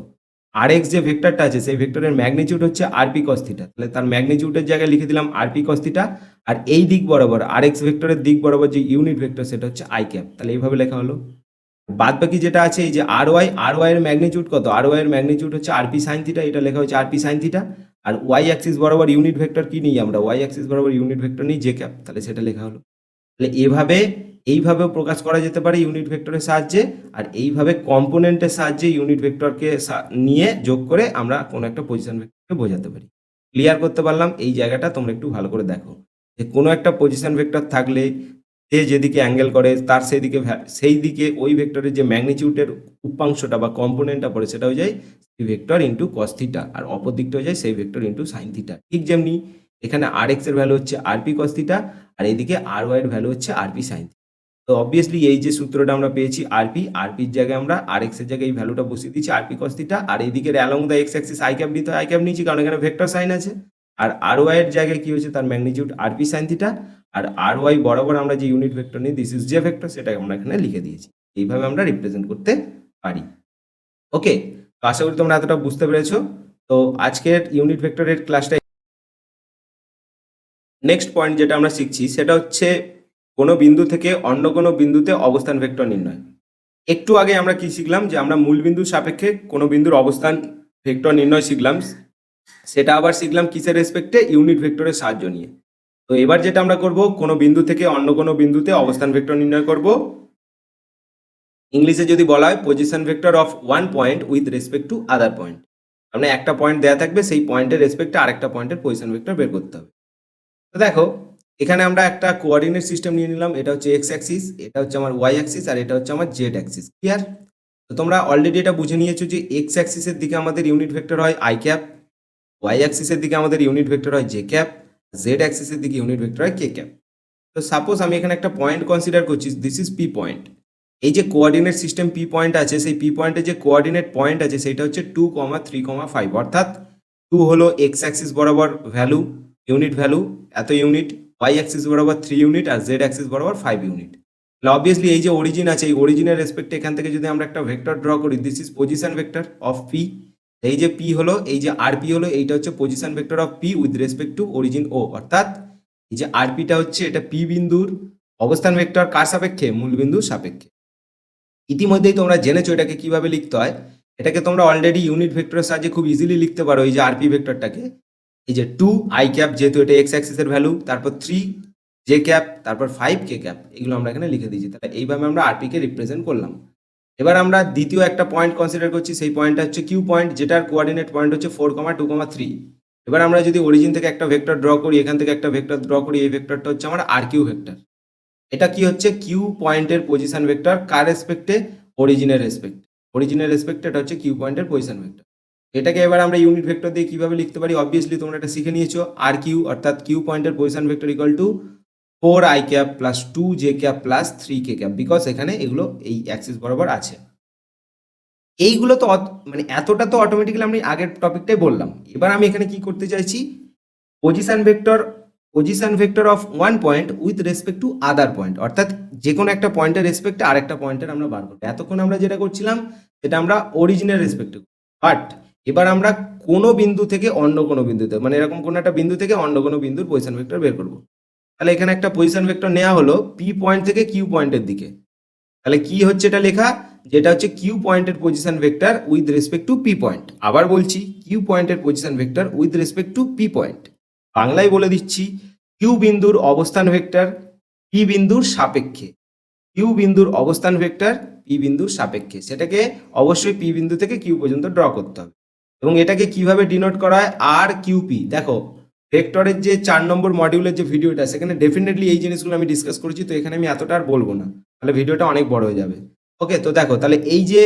আর এক্স যে ভেক্টরটা আছে সেই ভেক্টরের ম্যাগনিটিউড হচ্ছে আরপি কস থিটা, তাহলে তার ম্যাগনিটিউডের জায়গায় লিখে দিলাম আরপি কস থিটা। আর এই দিক বরাবর আর এক্স ভেক্টরের দিক বরাবর যে ইউনিট ভেক্টর সেটা হচ্ছে আই ক্যাপ, তাহলে এইভাবে লেখা হলো। বাদ বাকি যেটা আছে এই যে আর ওয়াই এর ম্যাগনিটিউড কত, আর ওয়াই এর ম্যাগনিটিউড হচ্ছে আরপি সাইন থিটা, এটা লেখা হচ্ছে আরপি সাইন থিটা। আর ওয়াই অ্যাক্সিস বরাবর ইউনিট ভেক্টর কি নিই আমরা, ওয়াই অ্যাক্সিস বরাবর ইউনিট ভেক্টর নিই জে ক্যাপ, তাহলে সেটা লেখা হলো। তাহলে এইভাবেও প্রকাশ করা যেতে পারে ইউনিট ভেক্টরের সাহায্যে, আর এইভাবে কম্পোনেন্টের সাহায্যে ইউনিট ভেক্টরকে নিয়ে যোগ করে আমরা কোনো একটা পজিশন ভেক্টরকে বোঝাতে পারি। ক্লিয়ার করতে পারলাম এই জায়গাটা, তোমরা একটু ভালো করে দেখো যে কোনো একটা পজিশন ভেক্টর থাকলে সে যেদিকে অ্যাঙ্গেল করে তার সেই দিকে ওই ভেক্টরের যে ম্যাগনিটিউডের উপাংশটা বা কম্পোনেন্টটা পড়ে সেটা হয়ে যায় সেই ভেক্টর ইন্টু কস থিটা, আর অপর দিকটা হয়ে যায় সেই ভেক্টর ইন্টু সাইন থিটা। ঠিক যেমনি এখানে আর এক্স এর ভ্যালু হচ্ছে আরপি কস থিটা, আর এইদিকে আর ওয়াই এর ভ্যালু হচ্ছে আরপি সাইন থিটা। তো অবভিয়াসলি এই যে সূত্রটা আমরা পেয়েছি আরপির জায়গায় আমরা আর এক্স এর জায়গায় এই ভ্যালুটা বসিয়ে দিচ্ছি আরপি কস থিটা, আর এইদিকে along the x Axis I cap নিতে হয়, আই ক্যাপ নিয়েছি কারণ এখানে ভেক্টর সাইন আছে। আর আর ওয়াই এর জায়গায় কি হয়েছে তার ম্যাগনিটিউড আরপি সাইন থিটা, আর আর ওয়াই বরাবর আমরা যে ইউনিট ভেক্টর নিই দিস ইজ জে ভেক্টর, সেটা আমরা এখানে লিখে দিয়েছি। এইভাবে আমরা রিপ্রেজেন্ট করতে পারি। ওকে, তো আশা করি তোমরা এতটা বুঝতে পেরেছো। তো আজকের ইউনিট ভেক্টরের ক্লাসটা নেক্সট পয়েন্ট যেটা আমরা শিখছি সেটা হচ্ছে কোনো বিন্দু থেকে অন্য কোনো বিন্দুতে অবস্থান ভেক্টর নির্ণয়। একটু আগে আমরা কি শিখলাম, যে আমরা মূল বিন্দুর সাপেক্ষে কোনো বিন্দুর অবস্থান ভেক্টর নির্ণয় শিখলাম, সেটা আবার শিখলাম কিসের রেসপেক্টে, ইউনিট ভেক্টরের সাহায্য নিয়ে। তো এবার যেটা আমরা করব, কোনো বিন্দু থেকে অন্য কোনো বিন্দুতে অবস্থান ভেক্টর নির্ণয় করব। ইংলিশে যদি বলা হয় position vector of one point with respect to other point, মানে একটা পয়েন্ট দেওয়া থাকবে, সেই পয়েন্টের রেসপেক্টে আরেকটা পয়েন্টের পজিশন ভেক্টর বের করতে হবে। তো দেখো এখানে আমরা একটা কোঅর্ডিনেট সিস্টেম নিয়ে নিলাম, এটা হচ্ছে এক্স অ্যাক্সিস, এটা হচ্ছে আমার ওয়াই অ্যাক্সিস, আর এটা হচ্ছে আমার জেড অ্যাক্সিস। ক্লিয়ার? তো তোমরা অলরেডি এটা বুঝে নিয়েছো যে এক্স অ্যাক্সিসের দিকে আমাদের ইউনিট ভেক্টর হয় আই ক্যাপ, ওয়াই অ্যাক্সিসের দিকে আমাদের ইউনিট ভেক্টর হয় জে ক্যাপ, জেড অ্যাক্সিসের দিকে ইউনিট ভেক্টর হয় কে ক্যাপ। তো সাপোজ আমি এখানে একটা পয়েন্ট কনসিডার করছি, দিস ইজ পি পয়েন্ট। এই যে কোঅর্ডিনেট সিস্টেম পি পয়েন্ট আছে, সেই পি পয়েন্টে যে কোঅর্ডিনেট পয়েন্ট আছে সেটা হচ্ছে 2,3,5, অর্থাৎ 2 হলো এক্স অ্যাক্সিস বরাবর ভ্যালু, ইউনিট ভ্যালু এত ইউনিট, ওয়াই অ্যাক্সিস বরাবর 3 ইউনিট, আর জেড অ্যাক্সিস বরাবর 5 ইউনিট। তাহলে অবভিয়াসলি এই যে অরিজিন আছে, এই অরিজিনের রেসপেক্টে এখান থেকে যদি আমরা একটা ভেক্টর ড্র করি, this is position vector of P. এই যে পি হলো, এই যে আর পি হলো, এইটা হচ্ছে position vector of P with respect to origin O, অর্থাৎ এই যে আর পিটা হচ্ছে এটা পি বিন্দুর অবস্থান ভেক্টর কার সাপেক্ষে, মূল বিন্দুর সাপেক্ষে। ইতিমধ্যেই তোমরা জেনেছো এটাকে কিভাবে লিখতে হয়। এটাকে তোমরা অলরেডি ইউনিট ভেক্টরের সাহায্যে খুব ইজিলি লিখতে পারো। এই যে আরপি ভেক্টরটাকে, এই যে 2 আই ক্যাপ, যেহেতু এটা এক্স অ্যাক্সিসের ভ্যালু, তারপর 3 জে ক্যাপ, তারপর 5 কে ক্যাপ, এগুলো আমরা এখানে লিখে দিয়েছি। তাহলে এইভাবে আমরা আরপি কে রিপ্রেজেন্ট করলাম। এবার আমরা দ্বিতীয় একটা পয়েন্ট কনসিডার করছি, সেই পয়েন্টটা হচ্ছে কিউ পয়েন্ট, যেটার কোঅর্ডিনেট পয়েন্ট হচ্ছে 4,2,3। এবার আমরা যদি অরিজিন থেকে একটা ভেক্টর ড্র করি, এখান থেকে একটা ভেক্টর ড্র করি, এই ভেক্টরটা হচ্ছে আমার আর কিউ ভেক্টর। এটা কি হচ্ছে, কিউ পয়েন্টের পজিশন ভেক্টর কার রেসপেক্টে, অরিজিনের রেসপেক্ট, অরিজিনের রেসপেক্টে এটা হচ্ছে কিউ পয়েন্টের পজিশন ভেক্টর। এটাকে এবার আমরা ইউনিট ভেক্টর দিয়ে কিভাবে লিখতে পারি, অবভিয়াসলি তোমরা এটা শিখে নিয়েছো। আর কিউ অর্থাৎ কিউ পয়েন্টের position vector equal two 4 I cap plus 2 J cap plus 3 K cap, because এখানে এগুলো এই অ্যাক্সিস বরাবর আছে। এইগুলো তো মানে এতটা তো অটোমেটিক্যালি আমি আগের টপিকটাই বললাম। এবার আমি এখানে কি করতে চাইছি, position vector of one point with respect to other point, অর্থাৎ যে কোনো একটা পয়েন্টের রেসপেক্টে আরেকটা পয়েন্টের আমরা বার করবো। এতক্ষণ আমরা যেটা করছিলাম সেটা আমরা অরিজিনের রেসপেক্টে, বাট এবার আমরা কোনো বিন্দু থেকে অন্য কোনো বিন্দুতে, মানে এরকম কোনো একটা বিন্দু থেকে অন্য কোনো বিন্দুর পজিশন ভেক্টর বের করবো। তাহলে এখানে একটা পজিশন ভেক্টর নেওয়া হলো পি পয়েন্ট থেকে কিউ পয়েন্টের দিকে। তাহলে কি হচ্ছে এটা লেখা, যেটা হচ্ছে কিউ পয়েন্টের position vector with respect two P point. আবার বলছি, কিউ পয়েন্টের position vector with respect two P point. বাংলায় বলে দিচ্ছি, কিউ বিন্দুর অবস্থান ভেক্টর পি বিন্দুর সাপেক্ষে, কিউ বিন্দুর অবস্থান ভেক্টর পি বিন্দুর সাপেক্ষে, সেটাকে অবশ্যই পি বিন্দু থেকে কিউ পর্যন্ত ড্র করতে হবে। এবং এটাকে কিভাবে ডিনোট করা হয়, আর কিউপি। দেখো ভেক্টরের যে 4 নম্বর মডিউলের যে ভিডিওটা, সেখানে ডেফিনেটলি এই জিনিসগুলো আমি ডিসকাস করেছি, তো এখানে আমি এতটা আর বলবো না, তাহলে ভিডিওটা অনেক বড় হয়ে যাবে। ওকে, তো দেখো তাহলে এই যে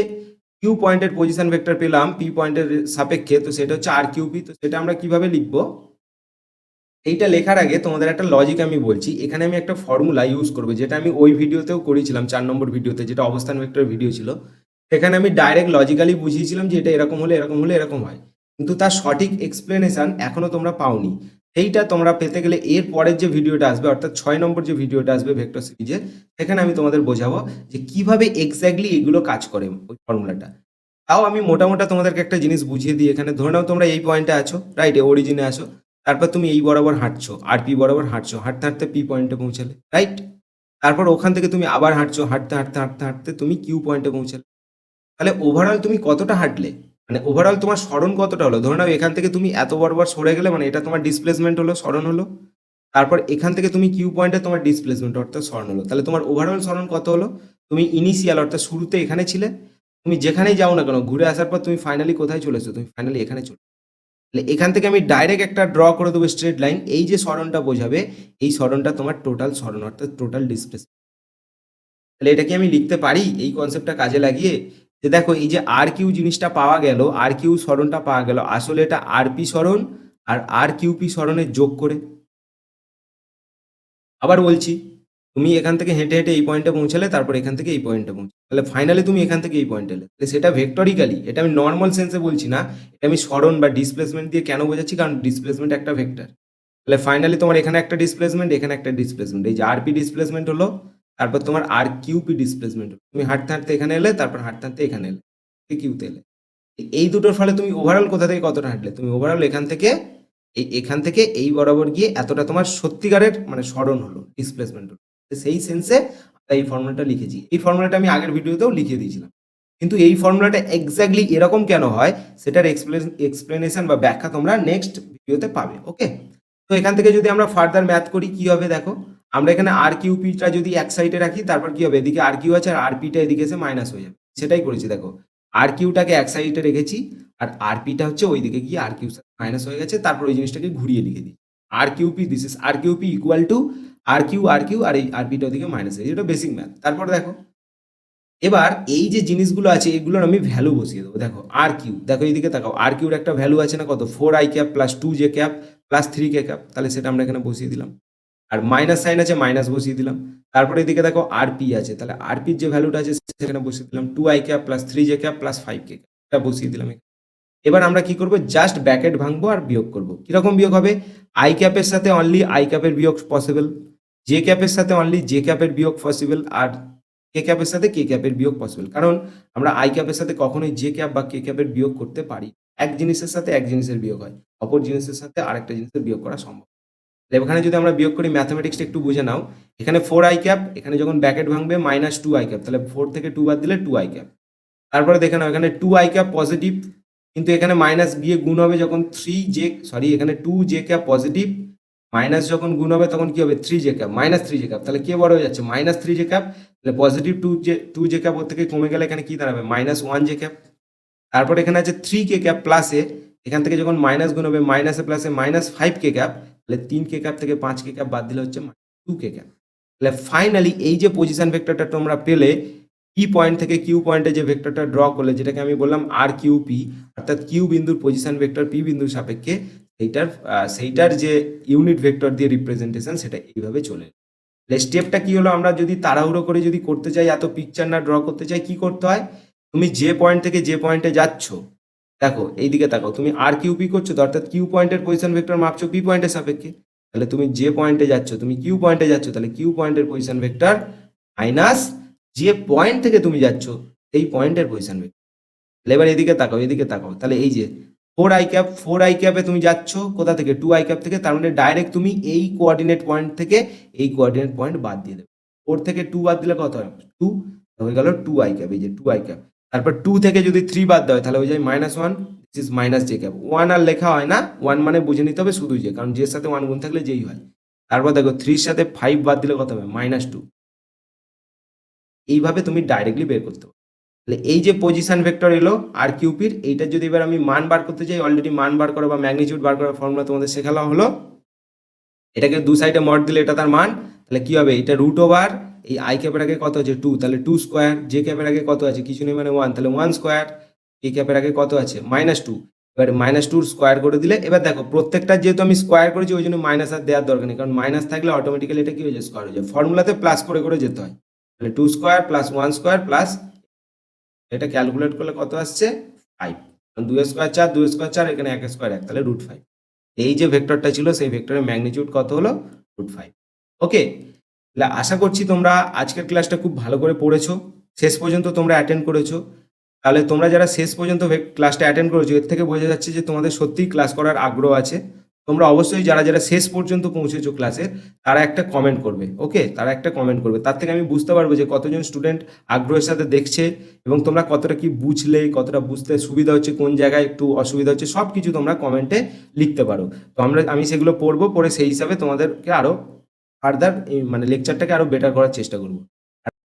কিউ পয়েন্টের পজিশন ভেক্টর পেলাম পি পয়েন্টের সাপেক্ষে, তো সেটা হচ্ছে আর কিউপি। তো সেটা আমরা কিভাবে লিখবো, এইটা লেখার আগে তোমাদের একটা লজিক আমি বলছি। এখানে আমি একটা ফর্মুলা ইউজ করবো, যেটা আমি ওই ভিডিওতেও করেছিলাম 4 নম্বর ভিডিওতে, যেটা অবস্থান ভেক্টর ভিডিও ছিল। সেখানে আমি ডাইরেক্ট লজিক্যালি বুঝিয়েছিলাম যে এটা এরকম হলে এরকম হলে এরকম হয়, কিন্তু তার সঠিক এক্সপ্লেনেশন এখনো তোমরা পাওনি। সেইটা তোমরা পেতে গেলে এর পরের যে ভিডিওটা আসবে, অর্থাৎ 6 নম্বর যে ভিডিওটা আসবে ভেক্টর সিরিজে, সেখানে আমি তোমাদের বোঝাবো যে কিভাবে এক্স্যাক্টলি এগুলো কাজ করে ওই ফর্মুলাটা। তাও আমি মোটামোটা তোমাদেরকে একটা জিনিস বুঝিয়ে দিই। এখানে ধরে নাও তোমরা এই পয়েন্টে আছো, রাইট, অরিজিনে আছো, তারপর তুমি এই বরাবর হাঁটছো, আর পি বরাবর হাঁটছো, হাঁটতে হাঁটতে পি পয়েন্টে পৌঁছালে, রাইট। তারপর ওখান থেকে তুমি আবার হাঁটছো, হাঁটতে হাঁটতে হাঁটতে হাঁটতে তুমি কিউ পয়েন্টে পৌঁছালে। তাহলে ওভারঅল তুমি কতটা হাঁটলে, মানে ওভারঅল তোমার সরণ কতটা হলো। ধরে নাও এখান থেকে তুমি এত বরাবর সরে গেলে, মানে এটা তোমার ডিসপ্লেসমেন্ট হলো, সরণ হলো। তারপর এখান থেকে তুমি কিউ পয়েন্টে তোমার ডিসপ্লেসমেন্ট অর্থাৎ সরণ হলো। তাহলে তোমার ওভারঅল সরণ কত হলো, তুমি ইনিশিয়াল অর্থাৎ শুরুতে এখানে ছিলে, তুমি যেখানেই যাও না কেন ঘুরে আসার পর তুমি ফাইনালি কোথায় চলে এসছো, তুমি ফাইনালি এখানে চলে। তাহলে এখান থেকে আমি ডাইরেক্ট একটা ড্র করে দেবো স্ট্রেট লাইন, এই যে সরণটা বোঝাবে, এই সরণটা তোমার টোটাল সরণ অর্থাৎ টোটাল ডিসপ্লেসমেন্ট। তাহলে এটা কি আমি লিখতে পারি এই কনসেপ্টটা কাজে লাগিয়ে, যে দেখো এই যে আর কিউ জিনিসটা পাওয়া গেল, আর কিউ সরণটা পাওয়া গেল, আসলে এটা আর পি সরণ আর আর কিউপি সরণের যোগ করে। আবার বলছি, তুমি এখান থেকে হেঁটে হেঁটে এই পয়েন্টে পৌঁছালে, তারপর এখান থেকে এই পয়েন্টে পৌঁছালে, তাহলে ফাইনালি তুমি এখান থেকে এই পয়েন্টে এলে। তাহলে সেটা ভেক্টরিক্যালি, এটা আমি নর্মাল সেন্সে বলছি না, এটা আমি সরণ বা ডিসপ্লেসমেন্ট দিয়ে কেন বোঝাচ্ছি, কারণ ডিসপ্লেসমেন্ট একটা ভেক্টর। তাহলে ফাইনালি তোমার এখানে একটা ডিসপ্লেসমেন্ট, এখানে একটা ডিসপ্লেসমেন্ট, এই যে আরপি ডিসপ্লেসমেন্ট হলো, তারপর তোমার আর কিউপি ডিসপ্লেসমেন্ট হলো। তুমি হাঁটতে হাঁটতে এখানে এলে, তারপর হাঁটতে হাঁটতে এখানে এলে, কিউতে এলে। এই দুটোর ফলে তুমি ওভারঅল কোথা থেকে কতটা হাঁটলে? তুমি ওভারঅল এখান থেকে এই বরাবর গিয়ে এতটা তোমার সত্যিকারের মানে সরণ হলো, ডিসপ্লেসমেন্ট হলো। সেই সেন্সে এই ফর্মুলাটা লিখেছি। এই ফর্মুলাটা আমি আগের ভিডিওতেও লিখে দিয়েছিলাম, কিন্তু এই ফর্মুলাটা এক্স্যাক্টলি এরকম কেন হয় সেটার এক্সপ্লেনেশন বা ব্যাখ্যা তোমরা নেক্সট ভিডিওতে পাবে। ওকে, তো এখান থেকে যদি আমরা ফার্দার ম্যাথ করি কি হবে দেখো, আমরা এখানে আর কিউপিটা যদি এক সাইডে রাখি, তারপর কি হবে, এদিকে আর কিউ আছে আর আরপিটা এদিকে এসে মাইনাস হয়ে যাবে। সেটাই করেছি দেখো, আর কিউটাকে এক সাইডে রেখেছি আর আরপিটা হচ্ছে ওইদিকে গিয়ে আর কিউ মাইনাস হয়ে গেছে, তারপর ওই জিনিসটাকে ঘুরিয়ে লিখে দিই আর QP, this is R QP equal to R Q আর এই আরপিটা ওদিকে মাইনাস হয়ে, এটা বেসিক ম্যাথ। তারপর দেখো এবার এই যে জিনিসগুলো আছে এগুলোর আমি ভ্যালু বসিয়ে দেবো। দেখো আর কিউ, দেখো এইদিকে তাকাও, আর কিউর একটা ভ্যালু আছে না কত, 4i cap plus 2j cap plus 3k cap, তাহলে সেটা আমরা এখানে বসিয়ে দিলাম। আর মাইনাস সাইন আছে, মাইনাস বসিয়ে দিলাম। তারপরে এদিকে দেখো আরপি আছে, তাহলে আরপির যে ভ্যালুটা আছে সেখানে বসিয়ে দিলাম 2i cap plus 3j cap plus 5k cap, এটা বসিয়ে দিলাম। এবার আমরা কি করব, জাস্ট ব্র্যাকেট ভাঙবো আর বিয়োগ করব। কিরকম বিয়োগ হবে, আই ক্যাপের সাথে অনলি আই ক্যাপের বিয়োগ পসিবল, জে ক্যাপের সাথে অনলি জে ক্যাপের বিয়োগ পসিবল, আর কে ক্যাপের সাথে কে ক্যাপের বিয়োগ পসিবল। কারণ আমরা আই ক্যাপের সাথে কখনোই জে ক্যাপ বা কে ক্যাপের বিয়োগ করতে পারি, এক জিনিসের সাথে এক জিনিসের বিয়োগ হয়, অপর জিনিসের সাথে আরেকটা জিনিসের বিয়োগ করা সম্ভব। এখানে যদি আমরা বিয়োগ করি, ম্যাথমেটিক্সটা একটু বুঝে নাও, এখানে 4i ক্যাপ, এখানে যখন ব্র্যাকেট ভাঙবে মাইনাস 2i ক্যাপ, তাহলে 4 থেকে 2 বাদ দিলে 2i ক্যাপ। তারপরে দেখে নাও এখানে 2i ক্যাপ পজিটিভ, কিন্তু এখানে মাইনাস গিয়ে গুণ হবে যখন এখানে 2j ক্যাপ পজিটিভ, মাইনাস যখন গুণ হবে তখন কি হবে, 3j cap, minus 3j cap, তাহলে কে বড় হয়ে যাচ্ছে, মাইনাস 3j ক্যাপ। তাহলে পজিটিভ 2j ক্যাপ ওর থেকে কমে গেলে এখানে কি দাঁড়াবে, মাইনাস 1j ক্যাপ। তারপর এখানে আছে 3k ক্যাপ প্লাসে, এখান থেকে যখন মাইনাস গুণ হবে মাইনাসে প্লাসে মাইনাস 5k ক্যাপ, তাহলে 3k ক্যাপ থেকে 5k ক্যাপ বাদ দিলে হচ্ছে 2k ক্যাপ। তাহলে ফাইনালি এই যে পজিশন ভেক্টরটা তোমরা পেলে, পি পয়েন্ট থেকে কিউ পয়েন্টে যে ভেক্টরটা ড্র করলে, যেটাকে আমি বললাম আর কিউ পি, অর্থাৎ কিউ বিন্দুর পজিশন ভেক্টর পি বিন্দুর সাপেক্ষে, সেইটার যে ইউনিট ভেক্টর দিয়ে রিপ্রেজেন্টেশন সেটা এইভাবে চলে। স্টেপটা কি হলো, আমরা যদি তাড়াহুড়ো করে যদি করতে চাই, এত পিকচার না ড্র করতে চাই, কি করতে হয়, তুমি যে পয়েন্ট থেকে যে পয়েন্টে যাচ্ছ, দেখো এইদিকে তাকাও, তুমি আর কিউ পি করছো তো, অর্থাৎ কিউ পয়েন্টের পজিশন ভেক্টর মাপছো পি পয়েন্টের সাপেক্ষে, তাহলে তুমি যে পয়েন্টে যাচ্ছ, তুমি কিউ পয়েন্টে যাচ্ছ, তাহলে কিউ পয়েন্টের পজিশন ভেক্টর মাইনাস যে পয়েন্ট থেকে তুমি যাচ্ছ এই পয়েন্টের পজিশন ভেক্টর। এবার এদিকে তাকাও, এদিকে তাকাও, তাহলে এই যে 4i ক্যাপে তুমি যাচ্ছ কোথা থেকে, 2i ক্যাপ থেকে, তার মানে ডাইরেক্ট তুমি এই কোঅর্ডিনেট পয়েন্ট থেকে এই কোঅর্ডিনেট পয়েন্ট বাদ দিয়ে দেবে। 4 থেকে 2 বাদ দিলে কত হয়, 2 হয়ে গেল 2i ক্যাপ, এই যে 2i ক্যাপ। তারপর 2 থেকে যদি 3 বাদ দেওয়া হয় তাহলে হয়ে যায় -1, this is minus J cap. 1 আর লেখা হয় না, 1 মানে বুঝে নিতে হবে শুধু যে, কারণ জের সাথে 1 গুণ থাকলে যেই হয়। তারপর দেখো 3 এর সাথে 5 বাদ দিলে কত হবে, -2। এইভাবে তুমি ডাইরেক্টলি বের করতে পারো। তাহলে এই যে পজিশন ভেক্টর এলো আর কিউপির, এইটা যদি এবার আমি মান বার করতে চাই, অলরেডি মান বার করা বা ম্যাগনিটিউড বার করার ফর্মুলা তোমাদের শেখানো হলো। এটাকে দু সাইডে মড দিলে এটা তার মান, তাহলে কি হবে, এটা রুট ওভার এই আই ক্যাপের আগে কত আছে 2, তাহলে 2 স্কোয়ার, জে ক্যাপের আগে কত আছে কিছু নেই মানে 1, তাহলে 1 স্কোয়ার, কে ক্যাপের আগে কত আছে -2, এবার -2 স্কোয়ার করে দিলে, এবার দেখো প্রত্যেকটা যেহেতু আমি স্কোয়ার করেছি ওই জন্য মাইনাস আর দেওয়ার দরকার নেই, কারণ মাইনাস থাকলে অটোমেটিক্যালি এটা কি হয়ে যায়, স্কোয়ার হয়ে যায়। ফর্মুলাতে প্লাস করে করে যেতে হয়, তাহলে 2 স্কোয়ার প্লাস 1 স্কোয়ার প্লাস, এটা ক্যালকুলেট করলে কত আসছে 5, 2 স্কোয়ার 4, 2 স্কোয়ার 4, এখানে 1 স্কোয়ার 1, তাহলে √5। এই যে ভেক্টরটা ছিল সেই ভেক্টরের ম্যাগনিটিউড কত হলো, √5। ওকে, তাহলে আশা করছি তোমরা আজকের ক্লাসটা খুব ভালো করে পড়েছো, শেষ পর্যন্ত তোমরা অ্যাটেন্ড করেছো। তাহলে তোমরা যারা শেষ পর্যন্ত ক্লাসটা অ্যাটেন্ড করেছো, এর থেকে বোঝা যাচ্ছে যে তোমাদের সত্যিই ক্লাস করার আগ্রহ আছে। তোমরা অবশ্যই যারা যারা শেষ পর্যন্ত পৌঁছেছো ক্লাসের, তারা একটা কমেন্ট করবে। ওকে, তারা একটা কমেন্ট করবে, তার থেকে আমি বুঝতে পারবো যে কতজন স্টুডেন্ট আগ্রহের সাথে দেখছে এবং তোমরা কতটা কি বুঝলে, কতটা বুঝতে সুবিধা হচ্ছে, কোন জায়গায় একটু অসুবিধা হচ্ছে, সব কিছু তোমরা কমেন্টে লিখতে পারো। তো আমি সেগুলো পড়বো, পড়ে সেই হিসাবে তোমাদেরকে আরো ফার্দার মানে লেকচারটাকে আরো বেটার করার চেষ্টা করবো।